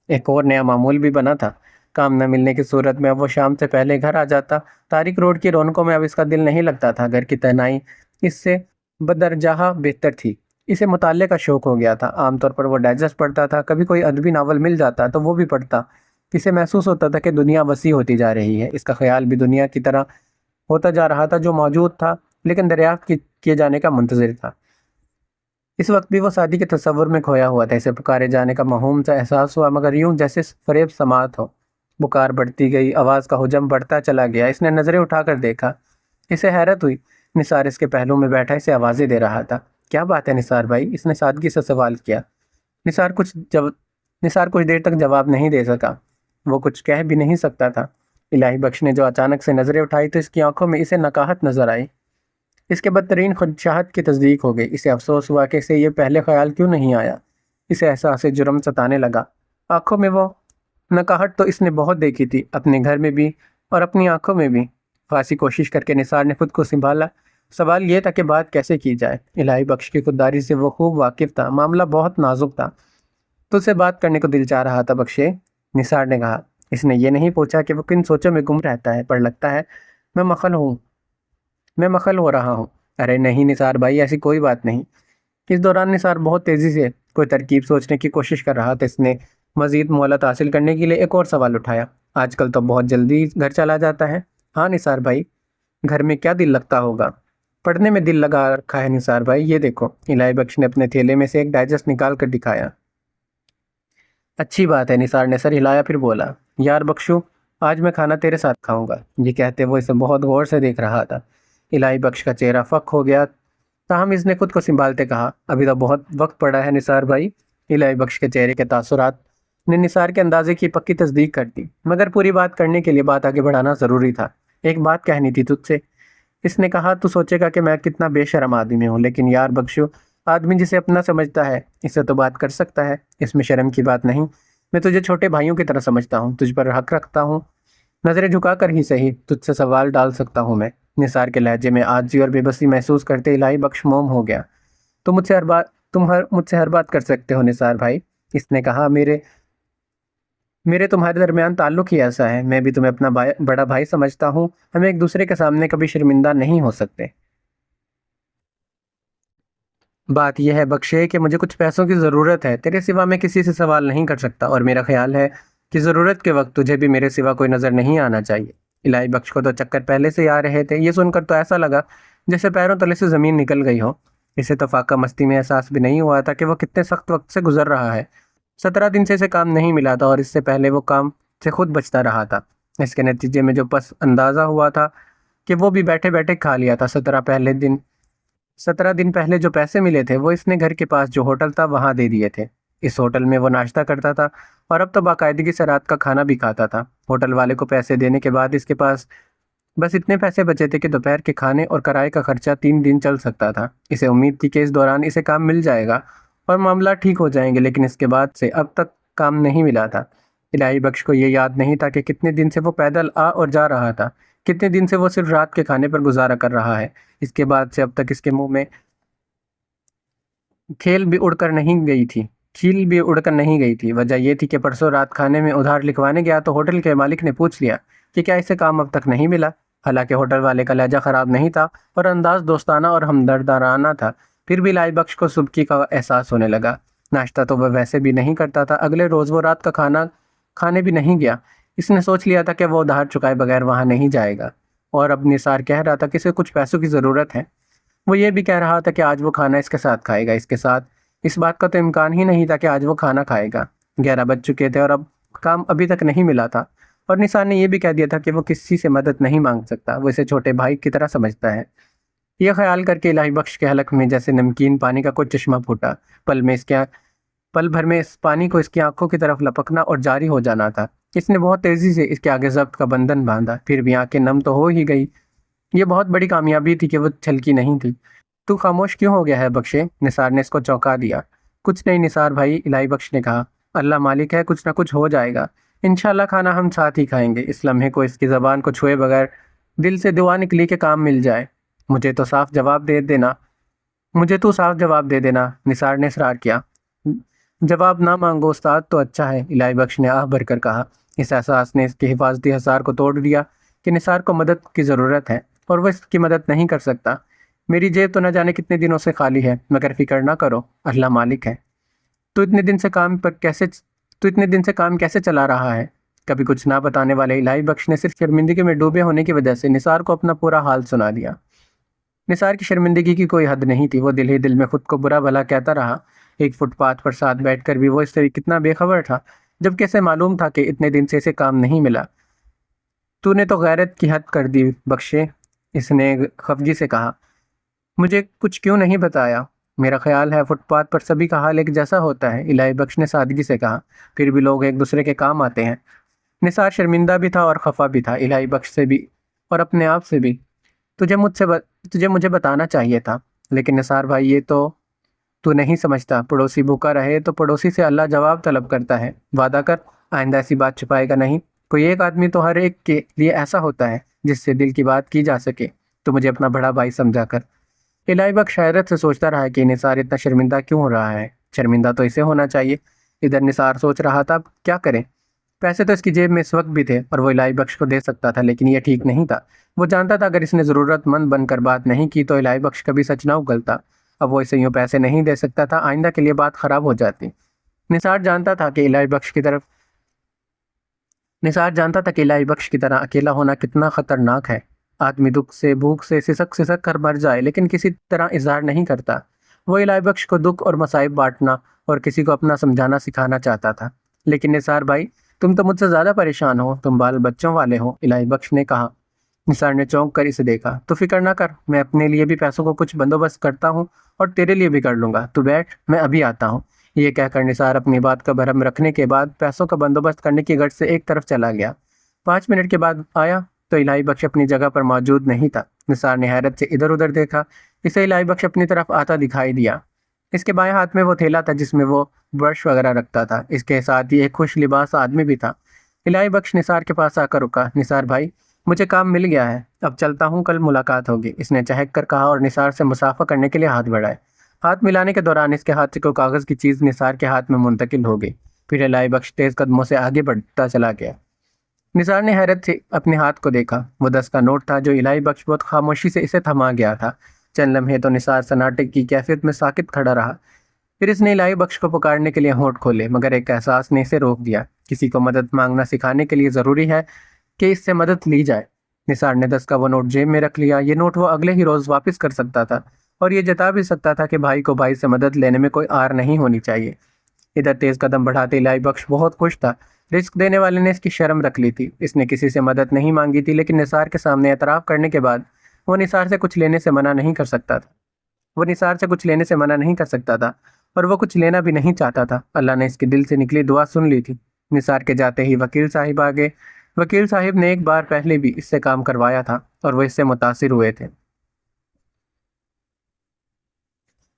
ایک اور نیا معمول بھی بنا تھا۔ کام نہ ملنے کی صورت میں اب وہ شام سے پہلے گھر آ جاتا۔ تاریک روڈ کی رونقوں میں اب اس کا دل نہیں لگتا تھا۔ گھر کی تنہائی اس سے بدرجہ بہتر تھی۔ اسے مطالعے کا شوق ہو گیا تھا۔ عام طور پر وہ ڈائجسٹ پڑھتا تھا، کبھی کوئی ادبی ناول مل جاتا تو وہ بھی پڑھتا۔ اسے محسوس ہوتا تھا کہ دنیا وسیع ہوتی جا رہی ہے۔ اس کا خیال بھی دنیا کی طرح ہوتا جا رہا تھا، جو موجود تھا لیکن دریافت کیے جانے کا منتظر تھا۔ اس وقت بھی وہ سادی کے تصور میں کھویا ہوا تھا۔ اسے پکارے جانے کا موہوم سا احساس ہوا، مگر یوں جیسے فریب سماعت ہو۔ بکار بڑھتی گئی، آواز کا حجم بڑھتا چلا گیا۔ اس نے نظریں اٹھا کر دیکھا۔ اسے حیرت ہوئی، نثار اس کے پہلو میں بیٹھا اسے آوازیں دے رہا تھا۔ کیا بات ہے نثار بھائی؟ اس نے سادگی سے سوال کیا۔ نثار کچھ دیر تک جواب نہیں دے سکا۔ وہ کچھ کہہ بھی نہیں سکتا تھا۔ الہی بخش نے جو اچانک سے نظریں اٹھائی تو اس کی آنکھوں میں اسے نقاہت نظر آئی۔ اس کے بدترین خدشات کی تصدیق ہو گئی۔ اسے افسوس ہوا کہ اسے یہ پہلے خیال کیوں نہیں آیا۔ اسے احساس جرم ستانے لگا۔ آنکھوں میں وہ نقاہت تو اس نے بہت دیکھی تھی، اپنے گھر میں بھی اور اپنی آنکھوں میں بھی۔ خاصی کوشش کر کے نثار نے خود کو سنبھالا۔ سوال یہ تھا کہ بات کیسے کی جائے۔ الہی بخش کی خودداری سے وہ خوب واقف تھا، معاملہ بہت نازک تھا۔ تجھ سے بات کرنے کو دل چاہ رہا تھا بخشے، نثار نے کہا۔ اس نے یہ نہیں پوچھا کہ وہ کن سوچوں میں گم رہتا ہے، پر لگتا ہے میں مخل ہوں۔ میں مخل ہو رہا ہوں۔ ارے نہیں نثار بھائی، ایسی کوئی بات نہیں۔ اس دوران نثار بہت تیزی سے کوئی ترکیب سوچنے کی کوشش کر رہا تھا۔ اس نے مزید مہلت حاصل کرنے کے لیے ایک اور سوال اٹھایا۔ آج کل تو بہت جلدی گھر چلا جاتا ہے۔ ہاں نثار بھائی، گھر میں کیا دل لگتا ہوگا؟ پڑھنے میں دل لگا رکھا ہے نثار بھائی، یہ دیکھو۔ الہی بخش نے اپنے تھیلے میں سے ایک ڈائجسٹ نکال کر دکھایا۔ اچھی بات ہے، نثار نے سر ہلایا، پھر بولا، یار بخشو، آج میں کھانا تیرے ساتھ کھاؤں گا۔ یہ کہتے وہ اسے بہت غور سے دیکھ رہا تھا۔ الہی بخش کا چہرہ فک ہو گیا، تاہم اس نے خود کو سنبھالتے کہا، ابھی تو بہت وقت پڑا ہے نثار بھائی۔ الہی بخش کے چہرے کے تاثرات نے نثار کے اندازے کی پکی تصدیق کر دی، مگر پوری بات کرنے کے لیے بات آگے بڑھانا ضروری تھا۔ ایک بات کہنی تھی تجھ سے، اس نے کہا۔ تو سوچے گا کہ میں کتنا بے شرم آدمی ہوں، لیکن یار بخشو، آدمی جسے اپنا سمجھتا ہے اس سے تو بات کر سکتا ہے، اس میں شرم کی بات نہیں۔ میں تجھے چھوٹے بھائیوں کی طرح سمجھتا ہوں، تجھ پر حق رکھتا ہوں، نظریں جھکا کر ہی صحیح تجھ سے سوال ڈال سکتا ہوں میں۔ نثار کے لہجے میں عاجزی اور بے بسی محسوس کرتے الہی بخش موم ہو گیا۔ مجھ سے ہر بات کر سکتے ہو نثار بھائی، اس نے کہا، میرے تمہارے درمیان تعلق ہی ایسا ہے، میں بھی تمہیں اپنا بڑا بھائی سمجھتا ہوں، ہمیں ایک دوسرے کے سامنے کبھی شرمندہ نہیں ہو سکتے۔ بات یہ ہے بخشے کہ مجھے کچھ پیسوں کی ضرورت ہے، تیرے سوا میں کسی سے سوال نہیں کر سکتا، اور میرا خیال ہے کہ ضرورت کے وقت تجھے بھی میرے سوا کوئی نظر نہیں آنا چاہیے۔ الہی بخش کو تو چکر پہلے سے ہی آ رہے تھے، یہ سن کر تو ایسا لگا جیسے پیروں تلے سے زمین نکل گئی ہو۔ اسے تو فاقہ مستی میں احساس بھی نہیں ہوا تھا کہ وہ کتنے سخت وقت سے گزر رہا ہے۔ 17 دن سے اسے کام نہیں ملا تھا، اور اس سے پہلے وہ کام سے خود بچتا رہا تھا۔ اس کے نتیجے میں جو پس اندازہ ہوا تھا کہ وہ بھی بیٹھے بیٹھے کھا لیا تھا۔ 17 دن پہلے جو پیسے ملے تھے وہ اس نے گھر کے پاس جو ہوٹل تھا وہاں دے دیے تھے۔ اس ہوٹل میں وہ ناشتہ کرتا تھا، اور اب تو باقاعدگی سے رات کا کھانا بھی کھاتا تھا۔ ہوٹل والے کو پیسے دینے کے بعد اس کے پاس بس اتنے پیسے بچے تھے کہ دوپہر کے کھانے اور کرائے کا خرچہ 3 دن چل سکتا تھا۔ اسے امید تھی کہ اس دوران اسے کام مل جائے گا اور معاملات ٹھیک ہو جائیں گے، لیکن اس کے بعد سے اب تک کام نہیں ملا تھا۔ الہی بخش کو یہ یاد نہیں تھا کہ کتنے دن سے وہ پیدل آ اور جا رہا تھا، کتنے دن سے وہ صرف رات کے کھانے پر گزارا کر رہا ہے۔ اس کے بعد سے اب تک اس کے منہ میں کھیل بھی اڑ کر نہیں گئی تھی۔ وجہ یہ تھی کہ پرسوں رات کھانے میں ادھار لکھوانے گیا تو ہوٹل کے مالک نے پوچھ لیا کہ کیا اسے کام اب تک نہیں ملا۔ حالانکہ ہوٹل والے کا لہجہ خراب نہیں تھا اور انداز دوستانہ اور ہمدردانہ تھا، پھر بھی الہی بخش کو سبکی کا احساس ہونے لگا۔ ناشتہ تو وہ ویسے بھی نہیں کرتا تھا، اگلے روز وہ رات کا کھانا کھانے بھی نہیں گیا۔ اس نے سوچ لیا تھا کہ وہ ادھار چکائے بغیر وہاں نہیں جائے گا، اور اب نثار کہہ رہا تھا کہ اسے کچھ پیسوں کی ضرورت ہے۔ وہ یہ بھی کہہ رہا تھا کہ آج وہ کھانا اس کے ساتھ کھائے گا۔ اس کے ساتھ اس بات کا تو امکان ہی نہیں تھا کہ آج وہ کھانا کھائے گا۔ 11 بج چکے تھے اور اب کام ابھی تک نہیں ملا تھا، اور نثار نے یہ بھی کہہ دیا تا کہ وہ کسی سے مدد نہیں مانگ سکتا، وہ اسے چھوٹے بھائی کی طرح سمجھتا ہے۔ یہ خیال کر کے الہی بخش کے حلق میں جیسے نمکین پانی کا کوئی چشمہ پھوٹا۔ پل بھر میں اس پانی کو اس کی آنکھوں کی طرف لپکنا اور جاری ہو جانا تھا۔ اس نے بہت تیزی سے اس کے آگے ضبط کا بندھن باندھا، پھر بھی آنکھیں نم تو ہو ہی گئی۔ یہ بہت بڑی کامیابی تھی کہ وہ چھلکی نہیں تھی۔ تو خاموش کیوں ہو گیا ہے بخشے؟ نثار نے اس کو چونکا دیا۔ کچھ نہیں نثار بھائی، الہی بخش نے کہا، اللہ مالک ہے، کچھ نہ کچھ ہو جائے گا، انشاءاللہ کھانا ہم ساتھ ہی کھائیں گے۔ اس لمحے کو اس کی زبان کو چھوئے بغیر دل سے دعا نکلی کہ کام مل جائے۔ مجھے تو صاف جواب دے دینا، نثار نے اصرار کیا۔ جواب نہ مانگو استاد تو اچھا ہے، الہی بخش نے آہ بھر کر کہا۔ اس احساس نے اس کے حفاظتی حصار کو توڑ دیا کہ نثار کو مدد کی ضرورت ہے اور وہ اس کی مدد نہیں کر سکتا۔ میری جیب تو نہ جانے کتنے دنوں سے خالی ہے، مگر فکر نہ کرو، اللہ مالک ہے۔ تو اتنے دن سے کام کیسے چلا رہا ہے؟ کبھی کچھ نہ بتانے والے الہی بخش نے صرف شرمندگی میں ڈوبے ہونے کی وجہ سے نثار کو اپنا پورا حال سنا دیا۔ نثار کی شرمندگی کی کوئی حد نہیں تھی، وہ دل ہی دل میں خود کو برا بھلا کہتا رہا۔ ایک فٹ پاتھ پر ساتھ بیٹھ کر بھی وہ اس سے کتنا بے خبر تھا، جبکہ اسے معلوم تھا کہ اتنے دن سے اسے کام نہیں ملا۔ تو نے تو غیرت کی حد کر دی بخشے، اس نے خفگی سے کہا۔ مجھے کچھ کیوں نہیں بتایا؟ میرا خیال ہے فٹ پاتھ پر سبھی کا حال ایک جیسا ہوتا ہے، الہی بخش نے سادگی سے کہا، پھر بھی لوگ ایک دوسرے کے کام آتے ہیں۔ نثار شرمندہ بھی تھا اور خفا بھی تھا، الہی بخش سے بھی اور اپنے آپ سے بھی۔ تجھے مجھے بتانا چاہیے تھا، لیکن نثار بھائی یہ تو نہیں سمجھتا، پڑوسی بھوکا رہے تو پڑوسی سے اللہ جواب طلب کرتا ہے۔ وعدہ کر آئندہ ایسی بات چھپائے گا نہیں۔ کوئی ایک آدمی تو ہر ایک کے لیے ایسا ہوتا ہے جس سے دل کی بات کی جا سکے، تو مجھے اپنا بڑا بھائی سمجھا کر۔ الہی بخش حیرت سے سوچتا رہا کہ نثار اتنا شرمندہ کیوں ہو رہا ہے۔ شرمندہ تو اسے ہونا چاہیے۔ ادھر نثار سوچ رہا تھا اب کیا کریں، پیسے تو اس کی جیب میں اس وقت بھی تھے اور وہ الہی بخش کو دے سکتا تھا، لیکن یہ ٹھیک نہیں تھا۔ وہ جانتا تھا اگر اس نے ضرورت مند بن کر بات نہیں کی تو الہی بخش کبھی سچ نہ اگلتا۔ اب وہ اسے یوں پیسے نہیں دے سکتا تھا، آئندہ کے لیے بات خراب ہو جاتی۔ نثار جانتا تھا کہ الہی بخش کی طرح اکیلا ہونا کتنا خطرناک ہے۔ آدمی دکھ سے، بھوک سے سسک سسک کر مر جائے لیکن کسی طرح اظہار نہیں کرتا۔ وہ الہی بخش کو دکھ اور مصائب بانٹنا اور کسی کو اپنا سمجھانا سکھانا چاہتا تھا۔ لیکن نثار بھائی، تم تو مجھ سے زیادہ پریشان ہو، تم بال بچوں والے ہو، الہی بخش نے کہا۔ نثار نے چونک کر اسے دیکھا۔ تو فکر نہ کر، میں اپنے لیے بھی پیسوں کو کچھ بندوبست کرتا ہوں اور تیرے لیے بھی کر لوں گا، تو بیٹھ، میں ابھی آتا ہوں۔ یہ کہہ کر نثار اپنی بات کا بھرم رکھنے کے بعد پیسوں کا بندوبست کرنے کی غرض سے ایک طرف چلا گیا۔ 5 منٹ کے بعد آیا تو الہی بخش اپنی جگہ پر موجود نہیں تھا۔ نثار نے حیرت سے ادھر ادھر دیکھا، اسے الہی بخش اپنی طرف آتا دکھائی دیا۔ اس کے بائیں ہاتھ میں وہ تھیلا تھا جس میں وہ برش وغیرہ رکھتا تھا، اس کے ساتھ ہی ایک خوش لباس آدمی بھی تھا۔ الہی بخش نثار کے پاس آ کر رکا۔ نثار بھائی، مجھے کام مل گیا ہے، اب چلتا ہوں، کل ملاقات ہوگی، اس نے چہک کر کہا اور نثار سے مصافحہ کرنے کے لیے ہاتھ بڑھائے۔ ہاتھ ملانے کے دوران اس کے ہاتھ سے کوئی کاغذ کی چیز نثار کے ہاتھ میں منتقل ہو گئی، پھر الہی بخش تیز قدموں سے آگے بڑھتا چلا گیا۔ نثار نے حیرت سے اپنے ہاتھ کو دیکھا، وہ 10 کا نوٹ تھا جو الہی بخش بہت خاموشی سے اسے تھما گیا تھا۔ چند لمحے تو نثار سناٹے کی کیفیت میں ساکت کھڑا رہا، پھر اس نے الہی بخش کو پکارنے کے لیے ہونٹ کھولے، مگر ایک احساس نے اسے روک دیا۔ کسی کو مدد مانگنا سکھانے کے لیے ضروری ہے کہ اس سے مدد لی جائے۔ نثار نے 10 کا وہ نوٹ جیب میں رکھ لیا۔ یہ نوٹ وہ اگلے ہی روز واپس کر سکتا تھا اور یہ جتا بھی سکتا تھا کہ بھائی کو بھائی سے مدد لینے میں کوئی آر نہیں ہونی چاہیے۔ ادھر تیز قدم بڑھاتے الہی بخش بہت خوش تھا۔ رزق دینے والے نے اس کی شرم رکھ لی تھی، اس نے کسی سے مدد نہیں مانگی تھی، لیکن نثار کے سامنے اعتراف کرنے کے بعد وہ نثار سے کچھ لینے سے منع نہیں کر سکتا تھا اور وہ کچھ لینا بھی نہیں چاہتا تھا۔ اللہ نے اس کے دل سے نکلی دعا سن لی تھی۔ نثار کے جاتے ہی وکیل صاحب آ گئے۔ وکیل صاحب نے ایک بار پہلے بھی اس سے کام کروایا تھا اور وہ اس سے متاثر ہوئے تھے۔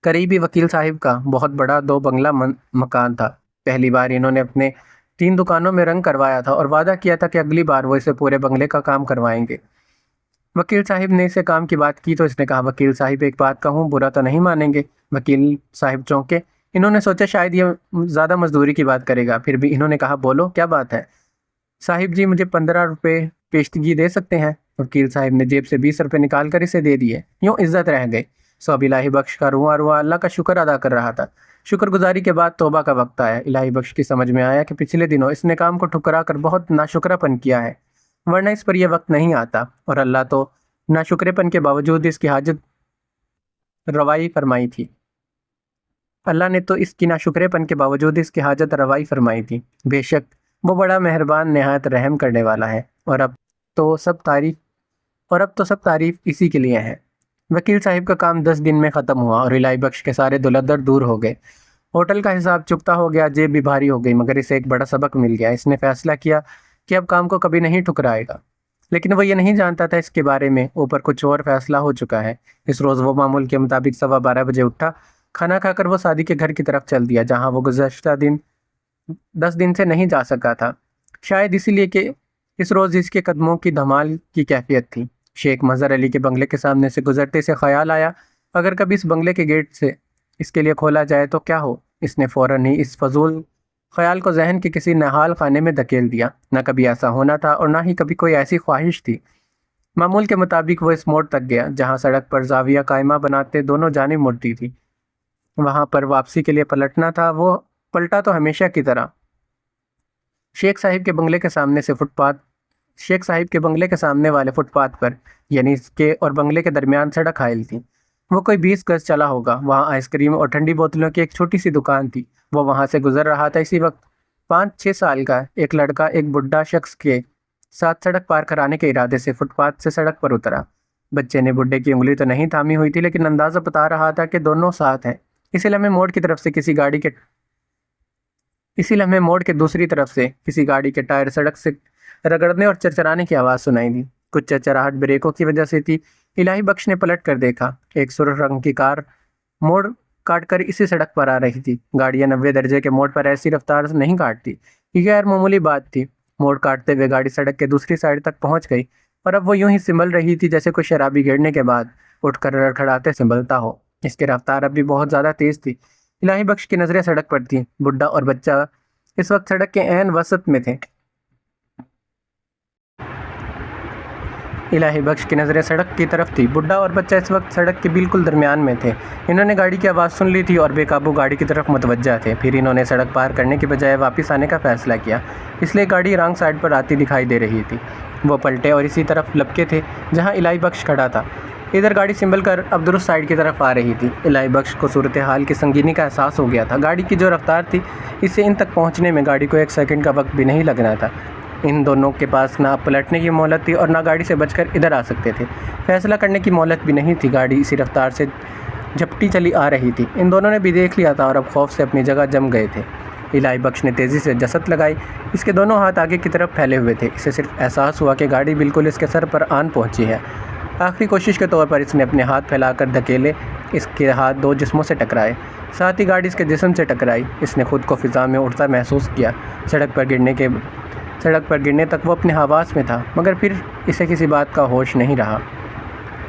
قریبی وکیل صاحب کا بہت بڑا 2 بنگلہ مکان تھا۔ پہلی بار انہوں نے اپنے 3 دکانوں میں رنگ کروایا تھا اور وعدہ کیا تھا کہ اگلی بار وہ اسے پورے بنگلے کا کام کروائیں گے۔ وکیل صاحب نے اسے کام کی بات کی تو اس نے کہا، وکیل صاحب ایک بات کہوں، برا تو نہیں مانیں گے؟ وکیل صاحب چونکے، انہوں نے سوچا شاید یہ زیادہ مزدوری کی بات کرے گا، پھر بھی انہوں نے کہا، بولو کیا بات ہے؟ صاحب جی، مجھے 15 روپے پیشگی دے سکتے ہیں؟ وکیل صاحب نے جیب سے 20 روپے نکال کر اسے دے دیے۔ یوں عزت رہ گئی۔ سو اب الہی بخش کا رواں رواں اللہ کا شکر ادا کر رہا تھا۔ شکر گزاری کے بعد توبہ کا وقت آیا۔ الہی بخش کی سمجھ میں آیا کہ پچھلے دنوں اس نے کام کو ٹھکرا کر بہت ناشکرا پن کیا ہے، ورنہ اس پر یہ وقت نہیں آتا، اور اللہ تو ناشکرے پن کے باوجود اس کی حاجت روائی فرمائی تھی۔ اللہ نے تو اس کی ناشکرے پن کے باوجود اس کی حاجت روائی فرمائی تھی۔ بے شک وہ بڑا مہربان، نہایت رحم کرنے والا ہے، اور اب تو سب تعریف اسی کے لیے ہے۔ وکیل صاحب کا کام 10 دن میں ختم ہوا اور الہی بخش کے سارے دلدر دور ہو گئے۔ ہوٹل کا حساب چکتا ہو گیا، جیب بھی بھاری ہو گئی، مگر اسے ایک بڑا سبق مل گیا۔ اس نے فیصلہ کیا کہ اب کام کو کبھی نہیں ٹھکرائے گا، لیکن وہ یہ نہیں جانتا تھا اس کے بارے میں اوپر کچھ اور فیصلہ ہو چکا ہے۔ اس روز وہ معمول کے مطابق 12:15 بجے اٹھا۔ کھانا کھا کر وہ سعدی کے گھر کی طرف چل دیا، جہاں وہ گزشتہ 10 دن سے نہیں جا سکا تھا، شاید اسی لیے کہ اس روز اس کے قدموں کی دھمال کی کیفیت تھی۔ شیخ مظہر علی کے بنگلے کے سامنے سے گزرتے سے خیال آیا، اگر کبھی اس بنگلے کے گیٹ سے اس کے لیے کھولا جائے تو کیا ہو؟ اس نے فوراً ہی اس فضول خیال کو ذہن کے کسی نہال خانے میں دھکیل دیا۔ نہ کبھی ایسا ہونا تھا اور نہ ہی کبھی کوئی ایسی خواہش تھی۔ معمول کے مطابق وہ اس موڑ تک گیا جہاں سڑک پر زاویہ قائمہ بناتے دونوں جانب مڑتی تھی۔ وہاں پر واپسی کے لیے پلٹنا تھا۔ وہ پلٹا تو ہمیشہ کی طرح۔ شیخ صاحب کے بنگلے کے سامنے والے فٹ پاتھ پر، یعنی اس کے اور بنگلے کے درمیان سڑک حائل تھی۔ وہ کوئی 20 گز چلا ہوگا۔ وہاں آئس کریم اور ٹھنڈی بوتلوں کی ایک چھوٹی سی دکان تھی۔ وہ وہاں سے گزر رہا تھا، اسی وقت 5-6 سال کا ایک لڑکا ایک بڈھا شخص کے ساتھ سڑک پار کرانے کے ارادے سے فٹ پاتھ سے سڑک پر اترا۔ بچے نے بڈھے کی انگلی تو نہیں تھامی ہوئی تھی، لیکن اندازہ بتا رہا تھا کہ دونوں ساتھ ہیں۔ اسی لمحے موڑ کے دوسری طرف سے کسی گاڑی کے ٹائر سڑک سے رگڑنے اور چرچرانے کی آواز سنائی دی۔ کچھ چرچراہٹ بریکوں کی وجہ سے تھی۔ الہی بخش نے پلٹ کر دیکھا، ایک سرخ رنگ کی کار موڑ کاٹ کر اسی سڑک پر آ رہی تھی۔ گاڑیاں 90 درجے کے موڑ پر ایسی رفتار سے نہیں کاٹتی، یہ غیر معمولی بات تھی۔ موڑ کاٹتے ہوئے گاڑی سڑک کے دوسری سائڈ تک پہنچ گئی اور اب وہ یوں ہی سنبھل رہی تھی جیسے کوئی شرابی گرنے کے بعد اٹھ کر لڑکھڑاتے سنبھلتا ہو۔ اس کی رفتار اب بھی بہت زیادہ تیز تھی۔ الہی بخش کی نظریں سڑک پر تھیں۔ بڈھا اور بچہ اس وقت سڑک کے عین وسط میں تھے۔ الہی بخش کی نظریں سڑک کی طرف تھی۔ بڈھا اور بچہ اس وقت سڑک کے بالکل درمیان میں تھے۔ انہوں نے گاڑی کی آواز سن لی تھی اور بے قابو گاڑی کی طرف متوجہ تھے۔ پھر انہوں نے سڑک پار کرنے کی بجائے واپس آنے کا فیصلہ کیا، اس لیے گاڑی رانگ سائیڈ پر آتی دکھائی دے رہی تھی۔ وہ پلٹے اور اسی طرف لپکے تھے جہاں الہی بخش کھڑا تھا۔ ادھر گاڑی سنبھل کر اب درست سائیڈ کی طرف آ رہی تھی۔ الہی بخش کو صورتحال کی سنگینی کا احساس ہو گیا تھا۔ گاڑی کی جو رفتار تھی، اس سے ان تک پہنچنے میں گاڑی کو 1 سیکنڈ کا وقت بھی نہیں لگنا تھا۔ ان دونوں کے پاس نہ پلٹنے کی مہلت تھی اور نہ گاڑی سے بچ کر ادھر آ سکتے تھے۔ فیصلہ کرنے کی مہلت بھی نہیں تھی، گاڑی اسی رفتار سے جھپٹی چلی آ رہی تھی۔ ان دونوں نے بھی دیکھ لیا تھا اور اب خوف سے اپنی جگہ جم گئے تھے۔ الہی بخش نے تیزی سے جست لگائی۔ اس کے دونوں ہاتھ آگے کی طرف پھیلے ہوئے تھے۔ اسے صرف احساس ہوا کہ گاڑی بالکل اس کے سر پر آن پہنچی ہے۔ آخری کوشش کے طور پر اس نے اپنے ہاتھ پھیلا کر دھکیلے۔ اس کے ہاتھ 2 جسموں سے ٹکرائے، ساتھ ہی گاڑی اس کے جسم سے ٹکرائی۔ اس نے خود کو فضا میں اڑتا محسوس کیا۔ سڑک پر گرنے تک وہ اپنے حواس میں تھا، مگر پھر اسے کسی بات کا ہوش نہیں رہا۔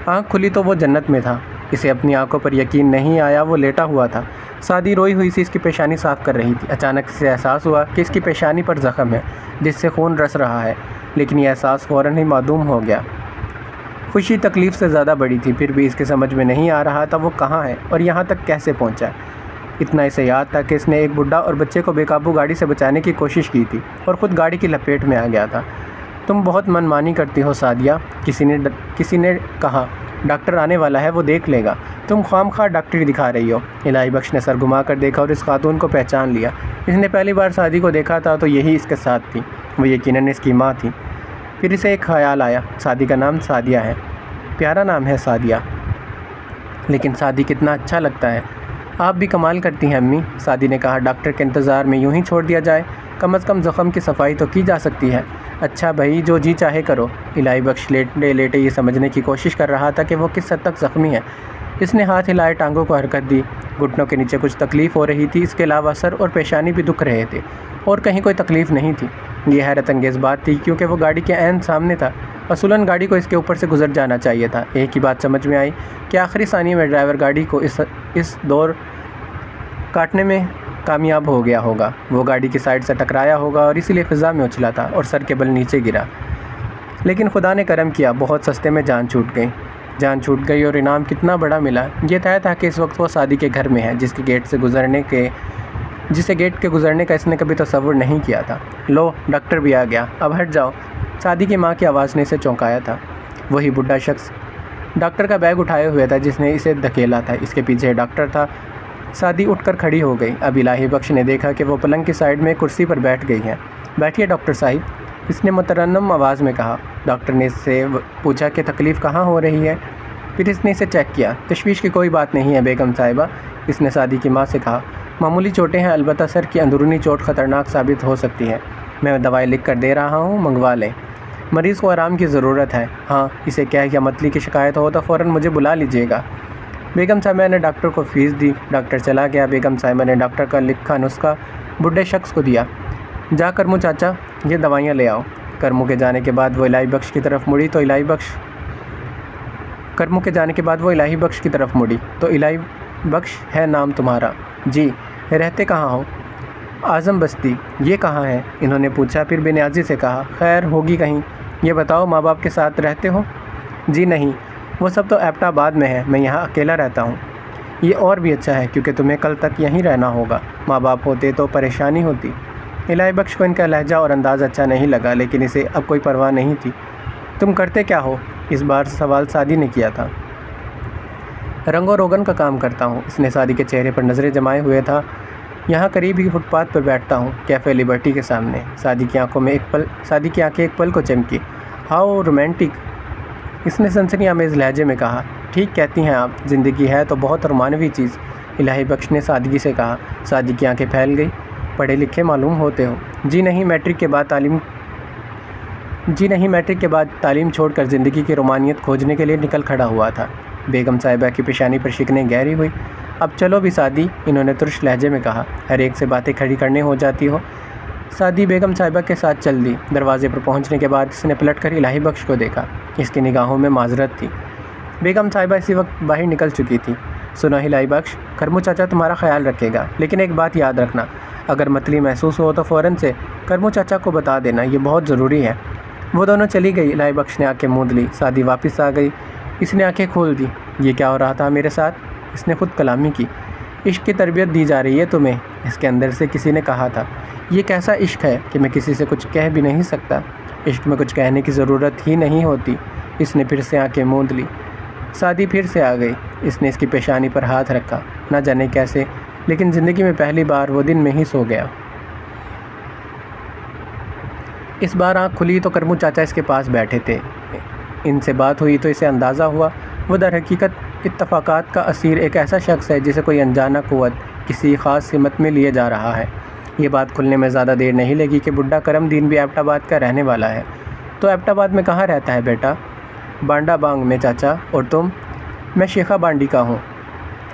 آنکھ کھلی تو وہ جنت میں تھا۔ اسے اپنی آنکھوں پر یقین نہیں آیا۔ وہ لیٹا ہوا تھا۔ سعدی روئی ہوئی سی اس کی پیشانی صاف کر رہی تھی۔ اچانک اسے احساس ہوا کہ اس کی پیشانی پر زخم ہے جس سے خون رس رہا ہے، لیکن یہ احساس فوراً ہی معدوم ہو گیا۔ خوشی تکلیف سے زیادہ بڑی تھی، پھر بھی اس کے سمجھ میں نہیں آ رہا تھا وہ کہاں ہے اور یہاں تک کیسے پہنچا۔ اتنا اسے یاد تھا کہ اس نے ایک بڈھا اور بچے کو بے قابو گاڑی سے بچانے کی کوشش کی تھی اور خود گاڑی کی لپیٹ میں آ گیا تھا۔ تم بہت من مانی کرتی ہو سعدیہ، کسی نے کہا۔ ڈاکٹر آنے والا ہے، وہ دیکھ لے گا۔ تم خام خواہ ڈاکٹری دکھا رہی ہو۔ الہی بخش نے سر گھما کر دیکھا اور اس خاتون کو پہچان لیا۔ اس نے پہلی بار سعدی کو دیکھا تھا تو یہی اس کے ساتھ تھی۔ وہ یقیناً اس کی ماں تھی۔ پھر اسے ایک خیال آیا، سعدی کا نام سعدیہ ہے، پیارا نام ہے سعدیہ، لیکن سعدی کتنا اچھا لگتا ہے۔ آپ بھی کمال کرتی ہیں امی، سعدی نے کہا۔ ڈاکٹر کے انتظار میں یوں ہی چھوڑ دیا جائے؟ کم از کم زخم کی صفائی تو کی جا سکتی ہے۔ اچھا بھائی، جو جی چاہے کرو۔ الہی بخش لیٹے لیٹے یہ سمجھنے کی کوشش کر رہا تھا کہ وہ کس حد تک زخمی ہے۔ اس نے ہاتھ ہلائے، ٹانگوں کو حرکت دی۔ گھٹنوں کے نیچے کچھ تکلیف ہو رہی تھی، اس کے علاوہ سر اور پیشانی بھی دکھ رہے تھے، اور کہیں کوئی تکلیف نہیں تھی۔ یہ حیرت انگیز بات تھی کیونکہ وہ گاڑی کے عین سامنے تھا۔ اصولاً گاڑی کو اس کے اوپر سے گزر جانا چاہیے تھا۔ ایک ہی بات سمجھ میں آئی کہ آخری ثانیے میں ڈرائیور گاڑی کو اس دور کاٹنے میں کامیاب ہو گیا ہوگا۔ وہ گاڑی کی سائیڈ سے ٹکرایا ہوگا اور اسی لیے فضا میں اچھلا تھا اور سر کے بل نیچے گرا۔ لیکن خدا نے کرم کیا، بہت سستے میں جان چھوٹ گئی اور انعام کتنا بڑا ملا۔ یہ طے تھا کہ اس وقت وہ سعدی کے گھر میں ہے، جسے گیٹ کے گزرنے کا اس نے کبھی تصور نہیں کیا تھا۔ لو، ڈاکٹر بھی آ گیا، اب ہٹ جاؤ۔ سعدی کی ماں کی آواز نے اسے چونکایا تھا۔ وہی بڈھا شخص ڈاکٹر کا بیگ اٹھائے ہوئے تھا جس نے اسے دھکیلا تھا، اس کے پیچھے ڈاکٹر تھا۔ سعدی اٹھ کر کھڑی ہو گئی۔ اب الہی بخش نے دیکھا کہ وہ پلنگ کی سائیڈ میں ایک کرسی پر بیٹھ گئی ہیں۔ بیٹھیے ڈاکٹر صاحب، اس نے مترنم آواز میں کہا۔ ڈاکٹر نے اس سے پوچھا کہ تکلیف کہاں ہو رہی ہے، پھر اس نے اسے چیک کیا۔ تشویش کی کوئی بات نہیں ہے بیگم صاحبہ، اس نے سعدی کی ماں سے کہا۔ معمولی چوٹیں ہیں، البتہ سر کی اندرونی چوٹ خطرناک ثابت ہو سکتی ہے۔ میں دوائی لکھ کر دے رہا ہوں، منگوا لیں۔ مریض کو آرام کی ضرورت ہے۔ ہاں، اسے کیا یا متلی کی شکایت ہو تو فوراً مجھے بلا لیجیے گا۔ بیگم صاحبہ نے ڈاکٹر کو فیس دی۔ ڈاکٹر چلا گیا۔ بیگم صاحبہ نے ڈاکٹر کا لکھا نسخہ بڈھے شخص کو دیا۔ جا کرمو چاچا، یہ دوائیاں لے آؤ۔ کرمو کے جانے کے بعد وہ الہی بخش کی طرف مڑی تو الہی بخش ہے نام تمہارا؟ جی۔ رہتے کہاں ہو؟ اعظم بستی۔ یہ کہاں ہے؟ انہوں نے پوچھا، پھر بے نیازی سے کہا، خیر ہوگی کہیں۔ یہ بتاؤ، ماں باپ کے ساتھ رہتے ہو؟ جی نہیں، وہ سب تو ایبٹ آباد میں ہے، میں یہاں اکیلا رہتا ہوں۔ یہ اور بھی اچھا ہے کیونکہ تمہیں کل تک یہیں رہنا ہوگا۔ ماں باپ ہوتے تو پریشانی ہوتی۔ الہی بخش کو ان کا لہجہ اور انداز اچھا نہیں لگا، لیکن اسے اب کوئی پرواہ نہیں تھی۔ تم کرتے کیا ہو؟ اس بار سوال سعدی نے کیا تھا۔ رنگ و روغن کا کام کرتا ہوں، اس نے سعدی کے چہرے پر نظریں جمائے ہوئے تھا۔ یہاں قریب ہی فٹ پاتھ پر بیٹھتا ہوں، کیفے لبرٹی کے سامنے۔ سعدی کی آنکھیں ایک پل کو چمکی۔ ہاؤ رومانٹک، اس نے سنسنی آمیز لہجے میں کہا۔ ٹھیک کہتی ہیں آپ، زندگی ہے تو بہت رومانوی چیز، الہی بخش نے سادگی سے کہا۔ سعدی کی آنکھیں پھیل گئی۔ پڑھے لکھے معلوم ہوتے ہو؟ جی نہیں، میٹرک کے بعد تعلیم چھوڑ کر زندگی کی رومانیت کھوجنے کے لیے نکل کھڑا ہوا تھا۔ بیگم صاحبہ کی پیشانی پر شکنیں گہری ہوئی۔ اب چلو بھی سعدی، انہوں نے ترش لہجے میں کہا، ہر ایک سے باتیں کھڑی کرنے ہو جاتی ہو۔ سعدی بیگم صاحبہ کے ساتھ چل دی۔ دروازے پر پہنچنے کے بعد اس نے پلٹ کر الہی بخش کو دیکھا۔ اس کی نگاہوں میں معذرت تھی۔ بیگم صاحبہ اسی وقت باہر نکل چکی تھی۔ سنو الہی بخش، کرمو چاچا تمہارا خیال رکھے گا، لیکن ایک بات یاد رکھنا، اگر متلی محسوس ہو تو فوراً سے کرمو چاچا کو بتا دینا، یہ بہت ضروری ہے۔ وہ دونوں چلی گئی۔ الہی بخش نے آنکھیں موند لی۔ سعدی واپس آ گئی۔ اس نے آنکھیں کھول دی۔ یہ کیا ہو رہا تھا میرے ساتھ؟ اس نے خود کلامی کی۔ عشق کی تربیت دی جا رہی ہے تمہیں، اس کے اندر سے کسی نے کہا تھا۔ یہ کیسا عشق ہے کہ میں کسی سے کچھ کہہ بھی نہیں سکتا؟ عشق میں کچھ کہنے کی ضرورت ہی نہیں ہوتی۔ اس نے پھر سے آنکھیں موند لی۔ سعدی پھر سے آ گئی۔ اس نے اس کی پیشانی پر ہاتھ رکھا۔ نہ جانے کیسے، لیکن زندگی میں پہلی بار وہ دن میں ہی سو گیا۔ اس بار آنکھ کھلی تو کرمو چاچا اس کے پاس بیٹھے تھے۔ ان سے بات ہوئی تو اسے اندازہ ہوا وہ در حقیقت اتفاقات کا اسیر ایک ایسا شخص ہے جسے کوئی انجانہ قوت کسی خاص سمت میں لیے جا رہا ہے۔ یہ بات کھلنے میں زیادہ دیر نہیں لگی کہ بڈھا کرم دین بھی ایبٹ آباد کا رہنے والا ہے۔ تو ایبٹ آباد میں کہاں رہتا ہے بیٹا؟ بانڈا بانگ میں چاچا۔ اور تم؟ میں شیخا بانڈی کا ہوں۔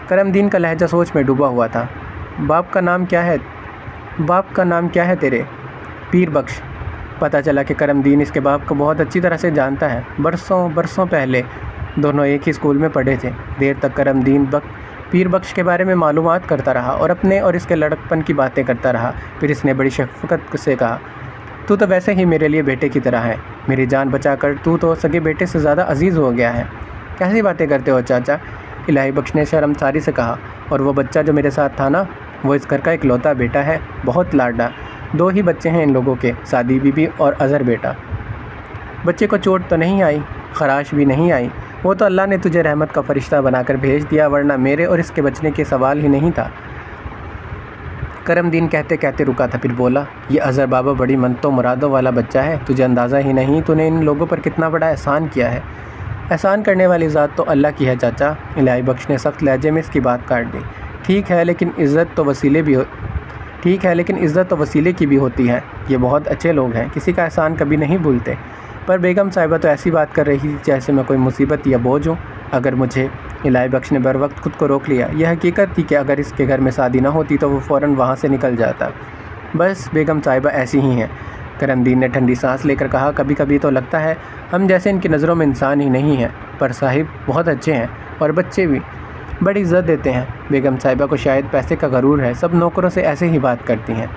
کرم دین کا لہجہ سوچ میں ڈوبا ہوا تھا۔ باپ کا نام کیا ہے؟ باپ کا نام کیا ہے تیرے؟ پیر بخش۔ پتہ چلا کہ کرم دین اس کے باپ کو بہت اچھی طرح سے جانتا ہے۔ برسوں پہلے دونوں ایک ہی اسکول میں پڑھے تھے۔ دیر تک کرم دین پیر بخش کے بارے میں معلومات کرتا رہا اور اپنے اور اس کے لڑکپن کی باتیں کرتا رہا۔ پھر اس نے بڑی شفقت سے کہا، تو ویسے ہی میرے لیے بیٹے کی طرح ہے۔ میری جان بچا کر تو سگے بیٹے سے زیادہ عزیز ہو گیا ہے۔ کیسی باتیں کرتے ہو چاچا؟ الہی بخش نے شرمساری سے کہا۔ اور وہ بچہ جو میرے ساتھ تھا نا، وہ اس گھر کا اکلوتا بیٹا ہے، بہت لاڈا۔ 2 ہی بچے ہیں ان لوگوں کے، سعدی بی بی اور اظہر بیٹا۔ بچے کو چوٹ تو نہیں آئی؟ خراش بھی نہیں آئی؟ وہ تو اللہ نے تجھے رحمت کا فرشتہ بنا کر بھیج دیا، ورنہ میرے اور اس کے بچنے کے سوال ہی نہیں تھا۔ کرم دین کہتے کہتے رکا تھا، پھر بولا، یہ اظہر بابا بڑی منتوں مرادوں والا بچہ ہے، تجھے اندازہ ہی نہیں تو نے ان لوگوں پر کتنا بڑا احسان کیا ہے۔ احسان کرنے والی ذات تو اللہ کی ہے چاچا۔ الہی بخش نے سخت لہجے میں اس کی بات کاٹ دی۔ ٹھیک ہے لیکن عزت تو وسیلے کی بھی ہوتی ہے۔ یہ بہت اچھے لوگ ہیں، کسی کا احسان کبھی نہیں بھولتے۔ پر بیگم صاحبہ تو ایسی بات کر رہی تھی جیسے میں کوئی مصیبت یا بوجھ ہوں۔ اگر مجھے الہی بخش نے بر وقت خود کو روک لیا۔ یہ حقیقت تھی کہ اگر اس کے گھر میں شادی نہ ہوتی تو وہ فوراً وہاں سے نکل جاتا۔ بس بیگم صاحبہ ایسی ہی ہیں، کرم دین نے ٹھنڈی سانس لے کر کہا۔ کبھی کبھی تو لگتا ہے ہم جیسے ان کی نظروں میں انسان ہی نہیں ہیں۔ پر صاحب بہت اچھے ہیں، اور بچے بھی بڑی عزت دیتے ہیں۔ بیگم صاحبہ کو شاید پیسے کا غرور ہے، سب نوکروں سے ایسے ہی بات کرتی ہیں۔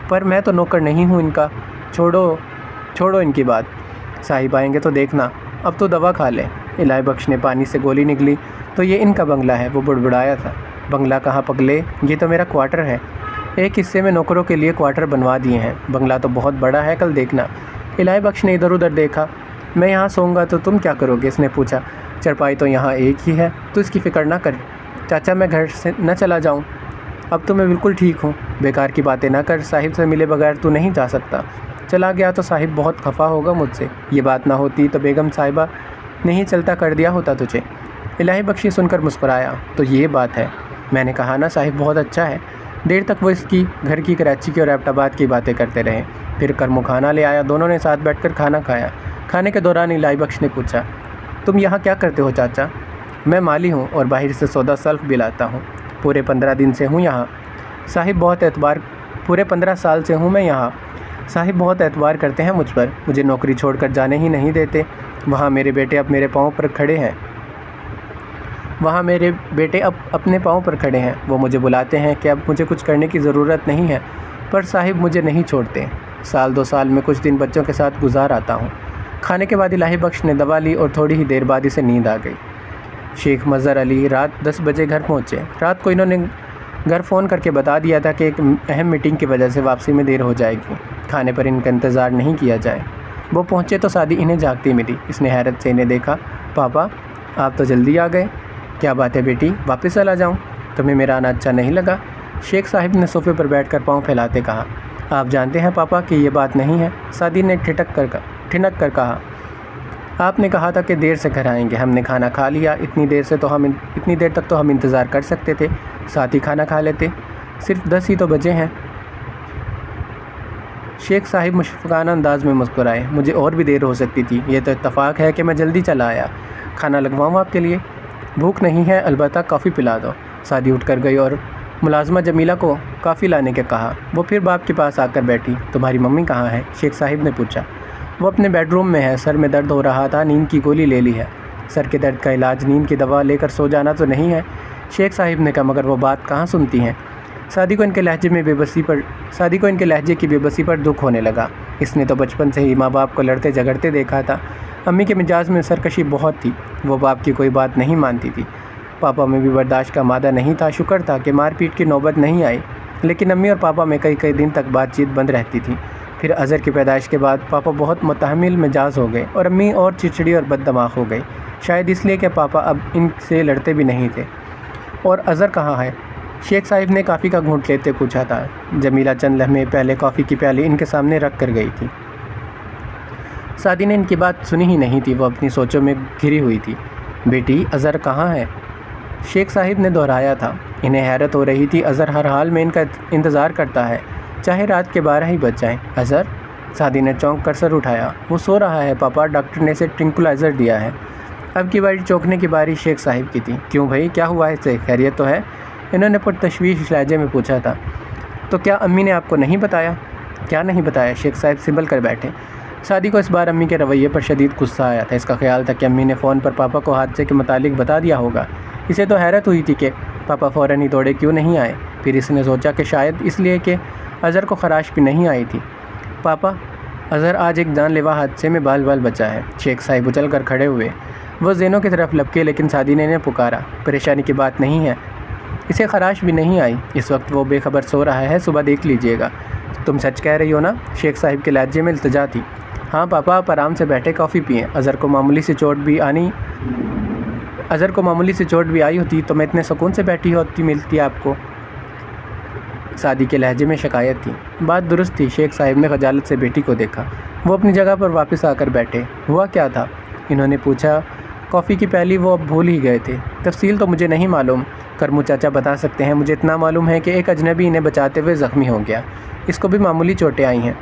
پر میں تو نوکر نہیں ہوں ان کا۔ چھوڑو ان کی بات، صاحب آئیں گے تو دیکھنا۔ اب تو دوا کھا لے۔ الہی بخش نے پانی سے گولی نگلی۔ تو یہ ان کا بنگلہ ہے؟ وہ بڑبڑایا تھا۔ بنگلہ کہاں پگلے، یہ تو میرا کوارٹر ہے۔ ایک حصے میں نوکروں کے لیے کوارٹر بنوا دیے ہیں۔ بنگلہ تو بہت بڑا ہے، کل دیکھنا۔ الہی بخش نے ادھر ادھر دیکھا۔ میں یہاں سوؤں گا تو تم کیا کرو گے؟ اس نے پوچھا۔ چرپائی تو یہاں ایک ہی ہے، تو اس کی فکر نہ کر چاچا، میں گھر سے نہ چلا جاؤں؟ اب تو میں بالکل ٹھیک ہوں۔ بیکار کی باتیں نہ کر، صاحب سے ملے بغیر تو نہیں جا سکتا۔ چلا گیا تو صاحب بہت خفا ہوگا مجھ سے۔ یہ بات نہ ہوتی تو بیگم صاحبہ نے ہی چلتا کر دیا ہوتا تجھے۔ الہی بخشی سن کر مسکرایا۔ تو یہ بات ہے، میں نے کہا نا صاحب بہت اچھا ہے۔ دیر تک وہ اس کی گھر کی، کراچی کی اور ایبٹ آباد کی باتیں کرتے رہے۔ پھر کرمو کھانا لے آیا، دونوں نے ساتھ بیٹھ کر کھانا کھایا۔ کھانے کے دوران الہی بخش نے پوچھا، تم یہاں کیا کرتے ہو چاچا؟ میں مالی ہوں اور باہر سے سودا سلف بھی لاتا ہوں۔ پورے 15 دن سے ہوں یہاں۔ پورے 15 سال سے ہوں میں یہاں۔ صاحب بہت اعتبار کرتے ہیں مجھ پر، مجھے نوکری چھوڑ کر جانے ہی نہیں دیتے۔ وہاں میرے بیٹے اب اپنے پاؤں پر کھڑے ہیں۔ وہ مجھے بلاتے ہیں کہ اب مجھے کچھ کرنے کی ضرورت نہیں ہے، پر صاحب مجھے نہیں چھوڑتے۔ 1-2 سال میں کچھ دن بچوں کے ساتھ گزار آتا ہوں۔ کھانے کے بعد الہی بخش نے دوا لی اور تھوڑی ہی دیر بعد اسے نیند آ گئی۔ شیخ مظہر علی رات 10 بجے گھر پہنچے۔ رات کو انہوں نے گھر فون کر کے بتا دیا تھا کہ ایک اہم میٹنگ کی وجہ سے واپسی میں دیر ہو جائے گی، کھانے پر ان کا انتظار نہیں کیا جائے۔ وہ پہنچے تو سعدی انہیں جاگتی ملی۔ اس نے حیرت سے انہیں دیکھا۔ پاپا آپ تو جلدی آ گئے، کیا بات ہے بیٹی؟ واپس چلا جاؤں؟ تمہیں میرا آنا اچھا نہیں لگا؟ شیخ صاحب نے صوفے پر بیٹھ کر پاؤں پھیلاتے کہا۔ آپ جانتے ہیں پاپا کہ یہ بات نہیں ہے، سعدی نے ٹھنک کر کہا۔ آپ نے کہا تھا کہ دیر سے گھر آئیں گے، ہم نے کھانا کھا لیا۔ اتنی دیر تک تو ہم انتظار کر سکتے تھے، ساتھ ہی کھانا کھا لیتے۔ صرف 10 ہی تو بجے ہیں۔ شیخ صاحب مشفقانہ انداز میں مسکرائے۔ مجھے اور بھی دیر ہو سکتی تھی، یہ تو اتفاق ہے کہ میں جلدی چلا آیا۔ کھانا لگواؤں آپ کے لیے؟ بھوک نہیں ہے، البتہ کافی پلا دو۔ سعدی اٹھ کر گئی اور ملازمہ جمیلہ کو کافی لانے کے کہا۔ وہ پھر باپ کے پاس آ کر بیٹھی۔ تمہاری ممی کہاں ہے؟ شیخ صاحب نے پوچھا۔ وہ اپنے بیڈ روم میں ہے، سر میں درد ہو رہا تھا، نیند کی گولی لے لی ہے۔ سر کے درد کا علاج نیند کی دوا لے کر سو جانا تو نہیں ہے؟ شیخ صاحب نے کہا۔ مگر وہ بات کہاں سنتی ہیں؟ سعدی کو ان کے لہجے کی بے بسی پر دکھ ہونے لگا۔ اس نے تو بچپن سے ہی ماں باپ کو لڑتے جھگڑتے دیکھا تھا۔ امی کے مزاج میں سرکشی بہت تھی، وہ باپ کی کوئی بات نہیں مانتی تھی۔ پاپا میں بھی برداشت کا مادہ نہیں تھا، شکر تھا کہ مار پیٹ کی نوبت نہیں آئی، لیکن امی اور پاپا میں کئی دن تک بات چیت بند رہتی تھی۔ پھر اظہر کی پیدائش کے بعد پاپا بہت متحمل مزاج ہو گئے اور امی اور چڑچڑی اور بد دماغ ہو گئی، شاید اس لیے کہ پاپا اب ان سے لڑتے بھی نہیں تھے۔ اور اظہر کہاں ہے؟ شیخ صاحب نے کافی کا گھونٹ لیتے پوچھا تھا۔ جمیلہ چند لمحے پہلے کافی کی پیالی ان کے سامنے رکھ کر گئی تھی۔ سعدی نے ان کی بات سنی ہی نہیں تھی، وہ اپنی سوچوں میں گھری ہوئی تھی۔ بیٹی اظہر کہاں ہے؟ شیخ صاحب نے دہرایا تھا۔ انہیں حیرت ہو رہی تھی، اظہر ہر حال میں ان کا انتظار کرتا ہے، چاہے رات کے 12 ہی بج جائیں۔ اظہر؟ سعدی نے چونک کر سر اٹھایا۔ وہ سو رہا ہے پاپا، ڈاکٹر نے اسے ٹرنکلائزر دیا ہے۔ اب کی باری چونکنے کی باری شیخ صاحب کی تھی۔ کیوں بھائی، کیا ہوا ہے اسے؟ خیریت تو ہے؟ انہوں نے پرتشویش لہجے میں پوچھا تھا۔ تو کیا امی نے آپ کو نہیں بتایا؟ کیا نہیں بتایا؟ شیخ صاحب سنبھل کر بیٹھے۔ سعدی کو اس بار امی کے رویے پر شدید غصہ آیا تھا۔ اس کا خیال تھا کہ امی نے فون پر پاپا کو حادثے کے متعلق بتا دیا ہوگا۔ اسے تو حیرت ہوئی تھی کہ پاپا فوراً ہی دوڑے کیوں نہیں آئے۔ پھر اس نے سوچا کہ شاید اس لیے کہ اظہر کو خراش بھی نہیں آئی تھی۔ پاپا، اظہر آج ایک جان لیوا حادثے میں بال بچا ہے۔ شیخ صاحب اچل کر کھڑے ہوئے۔ وہ زینوں کی طرف لپکے، لیکن سعدی نے انہیں پکارا۔ پریشانی کی بات نہیں ہے، اسے خراش بھی نہیں آئی، اس وقت وہ بے خبر سو رہا ہے، صبح دیکھ لیجئے گا۔ تم سچ کہہ رہی ہو نا؟ شیخ صاحب کے لہجے میں التجا تھی۔ ہاں پاپا، آپ آرام سے بیٹھے کافی پئیں۔ اظہر کو معمولی سی چوٹ بھی آئی ہوتی تو میں اتنے سکون سے بیٹھی ہوتی ملتی آپ کو۔ سعدی کے لہجے میں شکایت تھی۔ بات درست تھی۔ شیخ صاحب نے خجالت سے بیٹی کو دیکھا۔ وہ اپنی جگہ پر واپس آ کر بیٹھے۔ ہوا کیا تھا؟ انہوں نے پوچھا۔ کافی کی پیالی وہ اب بھول ہی گئے تھے۔ تفصیل تو مجھے نہیں معلوم، کرمو چاچا بتا سکتے ہیں۔ مجھے اتنا معلوم ہے کہ ایک اجنبی انہیں بچاتے ہوئے زخمی ہو گیا، اس کو بھی معمولی چوٹیں آئی ہیں۔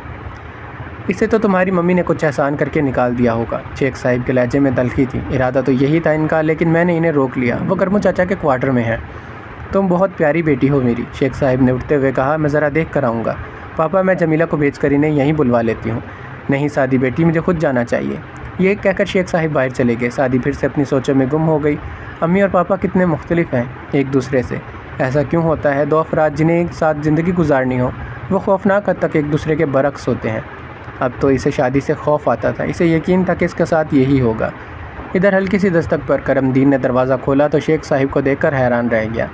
اسے تو تمہاری ممی نے کچھ احسان کر کے نکال دیا ہوگا۔ شیخ صاحب کے لہجے میں تلخی تھی۔ ارادہ تو یہی تھا ان کا، لیکن میں نے انہیں روک لیا۔ وہ کرمو چاچا کے کوارٹر میں ہیں۔ تم بہت پیاری بیٹی ہو میری، شیخ صاحب نے اٹھتے ہوئے کہا۔ میں ذرا دیکھ کر آؤں گا۔ پاپا، میں جمیلہ کو بھیج کر انہیں یہیں بلوا لیتی ہوں۔ نہیں سعدی بیٹی، مجھے خود جانا چاہیے۔ یہ کہہ کر شیخ صاحب باہر چلے گئے۔ سعدی پھر سے اپنی سوچوں میں گم ہو گئی۔ امی اور پاپا کتنے مختلف ہیں ایک دوسرے سے۔ ایسا کیوں ہوتا ہے؟ دو افراد جنہیں ایک ساتھ زندگی گزارنی ہو، وہ خوفناک حد تک ایک دوسرے کے برعکس ہوتے ہیں۔ اب تو اسے شادی سے خوف آتا تھا، اسے یقین تھا کہ اس کے ساتھ یہی ہوگا۔ ادھر ہلکی سی دستک پر کرم دین نے دروازہ کھولا تو شیخ صاحب کو دیکھ کر حیران رہ گیا۔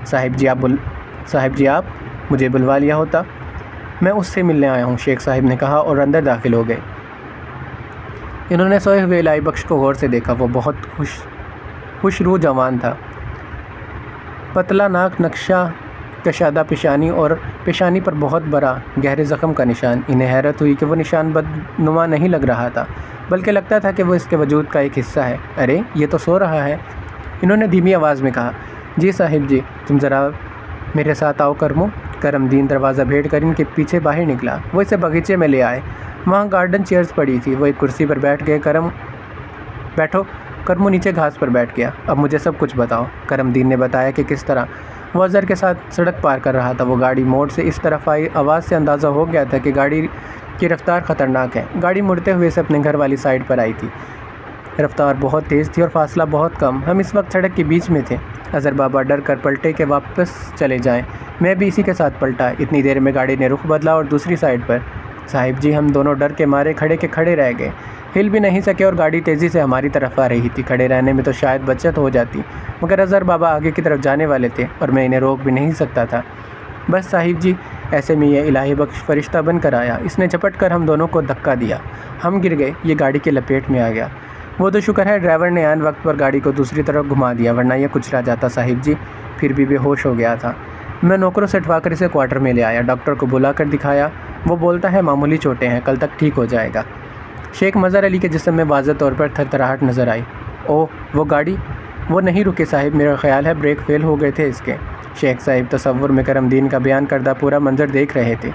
صاحب جی آپ مجھے بلوا لیا ہوتا؟ میں اس سے ملنے آیا ہوں، شیخ صاحب نے کہا اور اندر داخل ہو گئے۔ انہوں نے سوئے ہوئے الہی بخش کو غور سے دیکھا۔ وہ بہت خوش روح جوان تھا، پتلا ناک، نقشہ کشادہ پیشانی اور پیشانی پر بہت بڑا گہرے زخم کا نشان۔ انہیں حیرت ہوئی کہ وہ نشان بدنما نہیں لگ رہا تھا، بلکہ لگتا تھا کہ وہ اس کے وجود کا ایک حصہ ہے۔ ارے یہ تو سو رہا ہے، انہوں نے دھیمی آواز میں کہا۔ جی صاحب جی، تم ذرا میرے ساتھ آؤ کرمو۔ کرم دین دروازہ بھیڑ کر ان کے پیچھے باہر نکلا۔ وہ اسے باغیچے میں لے آئے، وہاں گارڈن چیئرز پڑی تھی۔ وہ ایک کرسی پر بیٹھ گئے۔ بیٹھو۔ کرمو نیچے گھاس پر بیٹھ گیا۔ اب مجھے سب کچھ بتاؤ۔ کرم دین نے بتایا کہ کس طرح وہ اظہر کے ساتھ سڑک پار کر رہا تھا۔ وہ گاڑی موڑ سے اس طرف آئی، آواز سے اندازہ ہو گیا تھا کہ گاڑی کی رفتار خطرناک ہے۔ گاڑی مڑتے ہوئے سے اپنے گھر والی سائڈ پر آئی تھی۔ رفتار بہت تیز تھی اور فاصلہ بہت کم۔ ہم اس وقت سڑک کے بیچ میں تھے۔ اظہر بابا ڈر کر پلٹے کہ واپس چلے جائیں۔ میں بھی اسی کے ساتھ پلٹا۔ اتنی دیر میں گاڑی نے رخ بدلا اور دوسری سائڈ پر۔ صاحب جی، ہم دونوں ڈر کے مارے کھڑے رہ گئے، ہل بھی نہیں سکے اور گاڑی تیزی سے ہماری طرف آ رہی تھی۔ کھڑے رہنے میں تو شاید بچت ہو جاتی، مگر اظہر بابا آگے کی طرف جانے والے تھے اور میں انہیں روک بھی نہیں سکتا تھا۔ بس صاحب جی، ایسے میں یہ الہی بخش فرشتہ بن کر آیا۔ اس نے جھپٹ کر ہم دونوں کو دھکا دیا، ہم گر گئے، یہ گاڑی کے لپیٹ میں آ گیا۔ وہ تو شکر ہے ڈرائیور نے عین وقت پر گاڑی کو دوسری طرف گھما دیا، ورنہ یہ کچلا جاتا صاحب جی۔ پھر بھی بے ہوش ہو گیا تھا۔ میں نوکروں سے اٹھوا کر اسے کوارٹر میں لے آیا، ڈاکٹر کو بلا کر دکھایا۔ وہ بولتا ہے معمولی چوٹیں ہیں، کل تک ٹھیک ہو جائے گا۔ شیخ مظہر علی کے جسم میں واضح طور پر تھرتھراہٹ نظر آئی۔ اوہ، وہ گاڑی! وہ نہیں رکے صاحب، میرا خیال ہے بریک فیل ہو گئے تھے اس کے۔ شیخ صاحب تصور میں کرم دین کا بیان کردہ پورا منظر دیکھ رہے تھے۔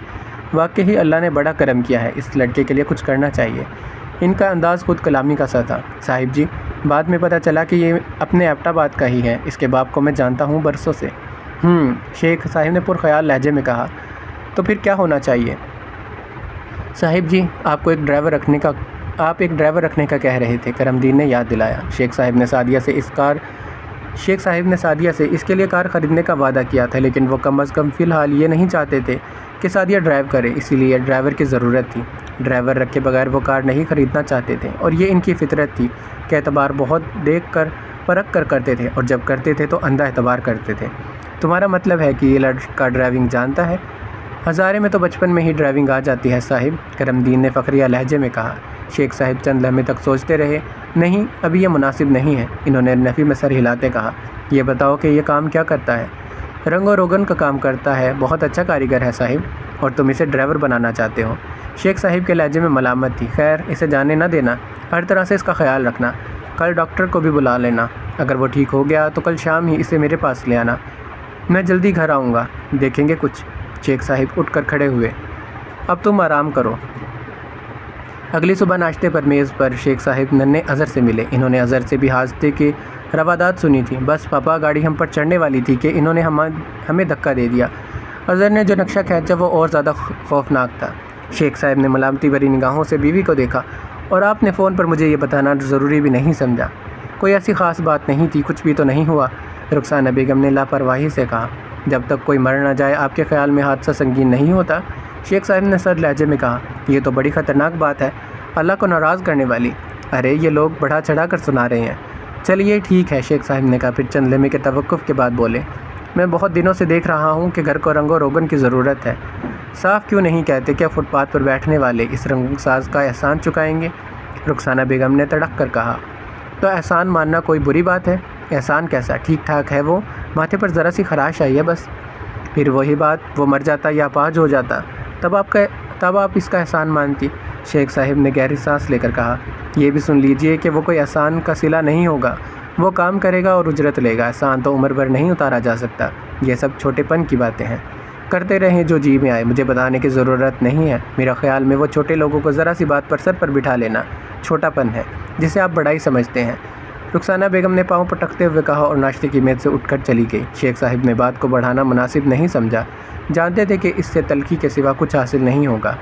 واقعی اللہ نے بڑا کرم کیا ہے، اس لڑکے کے لیے کچھ کرنا چاہیے۔ ان کا انداز خود کلامی کا سا تھا۔ صاحب جی، بعد میں پتہ چلا کہ یہ اپنے ایبٹ آباد کا ہی ہے، اس کے باپ کو میں جانتا ہوں برسوں سے۔ شیخ صاحب نے پرخیال لہجے میں کہا۔ تو پھر کیا ہونا چاہیے؟ صاحب جی، آپ ایک ڈرائیور رکھنے کا کہہ رہے تھے، کرم دین نے یاد دلایا۔ شیخ صاحب نے سعدیہ سے اس کار شیخ صاحب نے سعدیہ سے اس کے لیے کار خریدنے کا وعدہ کیا تھا، لیکن وہ کم از کم فی الحال یہ نہیں چاہتے تھے کہ سعدیہ ڈرائیو کرے، اسی لیے ڈرائیور کی ضرورت تھی۔ ڈرائیور رکھے بغیر وہ کار نہیں خریدنا چاہتے تھے، اور یہ ان کی فطرت تھی کہ اعتبار بہت دیکھ کر پرکھ کر کرتے تھے، اور جب کرتے تھے تو اندھا اعتبار کرتے تھے۔ تمہارا مطلب ہے کہ یہ لڑکا ڈرائیونگ جانتا ہے؟ ہزارے میں تو بچپن میں ہی ڈرائیونگ آ جاتی ہے صاحب، کرم دین نے فخریہ لہجے میں کہا۔ شیخ صاحب چند لمحے تک سوچتے رہے۔ نہیں، ابھی یہ مناسب نہیں ہے، انہوں نے نفی میں سر ہلاتے کہا۔ یہ بتاؤ کہ یہ کام کیا کرتا ہے؟ رنگ و روگن کا کام کرتا ہے، بہت اچھا کاریگر ہے صاحب، اور تم اسے ڈرائیور بنانا چاہتے ہو؟ شیخ صاحب کے لہجے میں ملامت تھی۔ خیر، اسے جانے نہ دینا، ہر طرح سے اس کا خیال رکھنا۔ کل ڈاکٹر کو بھی بلا لینا، اگر وہ ٹھیک ہو گیا تو کل شام ہی اسے میرے پاس لے آنا، میں جلدی گھر آؤں گا، دیکھیں گے کچھ۔ شیخ صاحب اٹھ کر کھڑے ہوئے۔ اب تم آرام کرو۔ اگلی صبح ناشتے پر میز پر شیخ صاحب ننھے اظہر سے ملے۔ انہوں نے اظہر سے بھی حادثے کی روادات سنی تھی۔ بس پاپا، گاڑی ہم پر چڑھنے والی تھی کہ انہوں نے ہمیں دھکا دے دیا۔ اظہر نے جو نقشہ کھینچا وہ اور زیادہ خوفناک تھا۔ شیخ صاحب نے ملامتی بھری نگاہوں سے بیوی کو دیکھا۔ اور آپ نے فون پر مجھے یہ بتانا ضروری بھی نہیں سمجھا؟ کوئی ایسی خاص بات نہیں تھی، کچھ بھی تو نہیں ہوا، رخسانہ بیگم نے لاپرواہی سے کہا۔ جب تک کوئی مر نہ جائے آپ کے خیال میں حادثہ سنگین نہیں ہوتا؟ شیخ صاحب نے سرد لہجے میں کہا۔ یہ تو بڑی خطرناک بات ہے، اللہ کو ناراض کرنے والی۔ ارے یہ لوگ بڑھا چڑھا کر سنا رہے ہیں۔ چلیے ٹھیک ہے، شیخ صاحب نے کہا، پھر چند لمحے کے توقف کے بعد بولے۔ میں بہت دنوں سے دیکھ رہا ہوں کہ گھر کو رنگ و روگن کی ضرورت ہے۔ صاف کیوں نہیں کہتے کہ فٹ پاتھ پر بیٹھنے والے اس رنگ ساز کا احسان چکائیں گے؟ رخسانہ بیگم نے تڑک کر کہا۔ تو احسان ماننا کوئی بری بات ہے؟ احسان کیسا؟ ٹھیک ٹھاک ہے، وہ ماتھے پر ذرا سی خراش آئی ہے بس۔ پھر وہی بات، وہ مر جاتا یا اپاہج ہو جاتا، تب آپ اس کا احسان مانتی؟ شیخ صاحب نے گہری سانس لے کر کہا۔ یہ بھی سن لیجئے کہ وہ کوئی احسان کا صلہ نہیں ہوگا، وہ کام کرے گا اور اجرت لے گا، احسان تو عمر بھر نہیں اتارا جا سکتا۔ یہ سب چھوٹے پن کی باتیں ہیں، کرتے رہیں جو جی میں آئے، مجھے بتانے کی ضرورت نہیں ہے۔ میرا خیال میں وہ چھوٹے لوگوں کو ذرا سی بات پر سر پر بٹھا لینا چھوٹا پن ہے، جسے آپ بڑائی سمجھتے ہیں۔ رخسانہ بیگم نے پاؤں پٹکتے ہوئے کہا اور ناشتے کی میز سے اٹھ کر چلی گئی۔ شیخ صاحب نے بات کو بڑھانا مناسب نہیں سمجھا، جانتے تھے کہ اس سے تلخی کے سوا کچھ حاصل نہیں ہوگا۔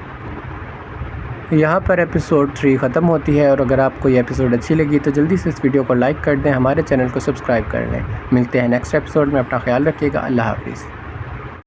یہاں پر ایپیسوڈ 3 ختم ہوتی ہے، اور اگر آپ کو یہ ایپیسوڈ اچھی لگی تو جلدی سے اس ویڈیو کو لائک کر دیں، ہمارے چینل کو سبسکرائب کر لیں۔ ملتے ہیں نیکسٹ ایپیسوڈ میں، اپنا خیال رکھیے گا، اللہ حافظ۔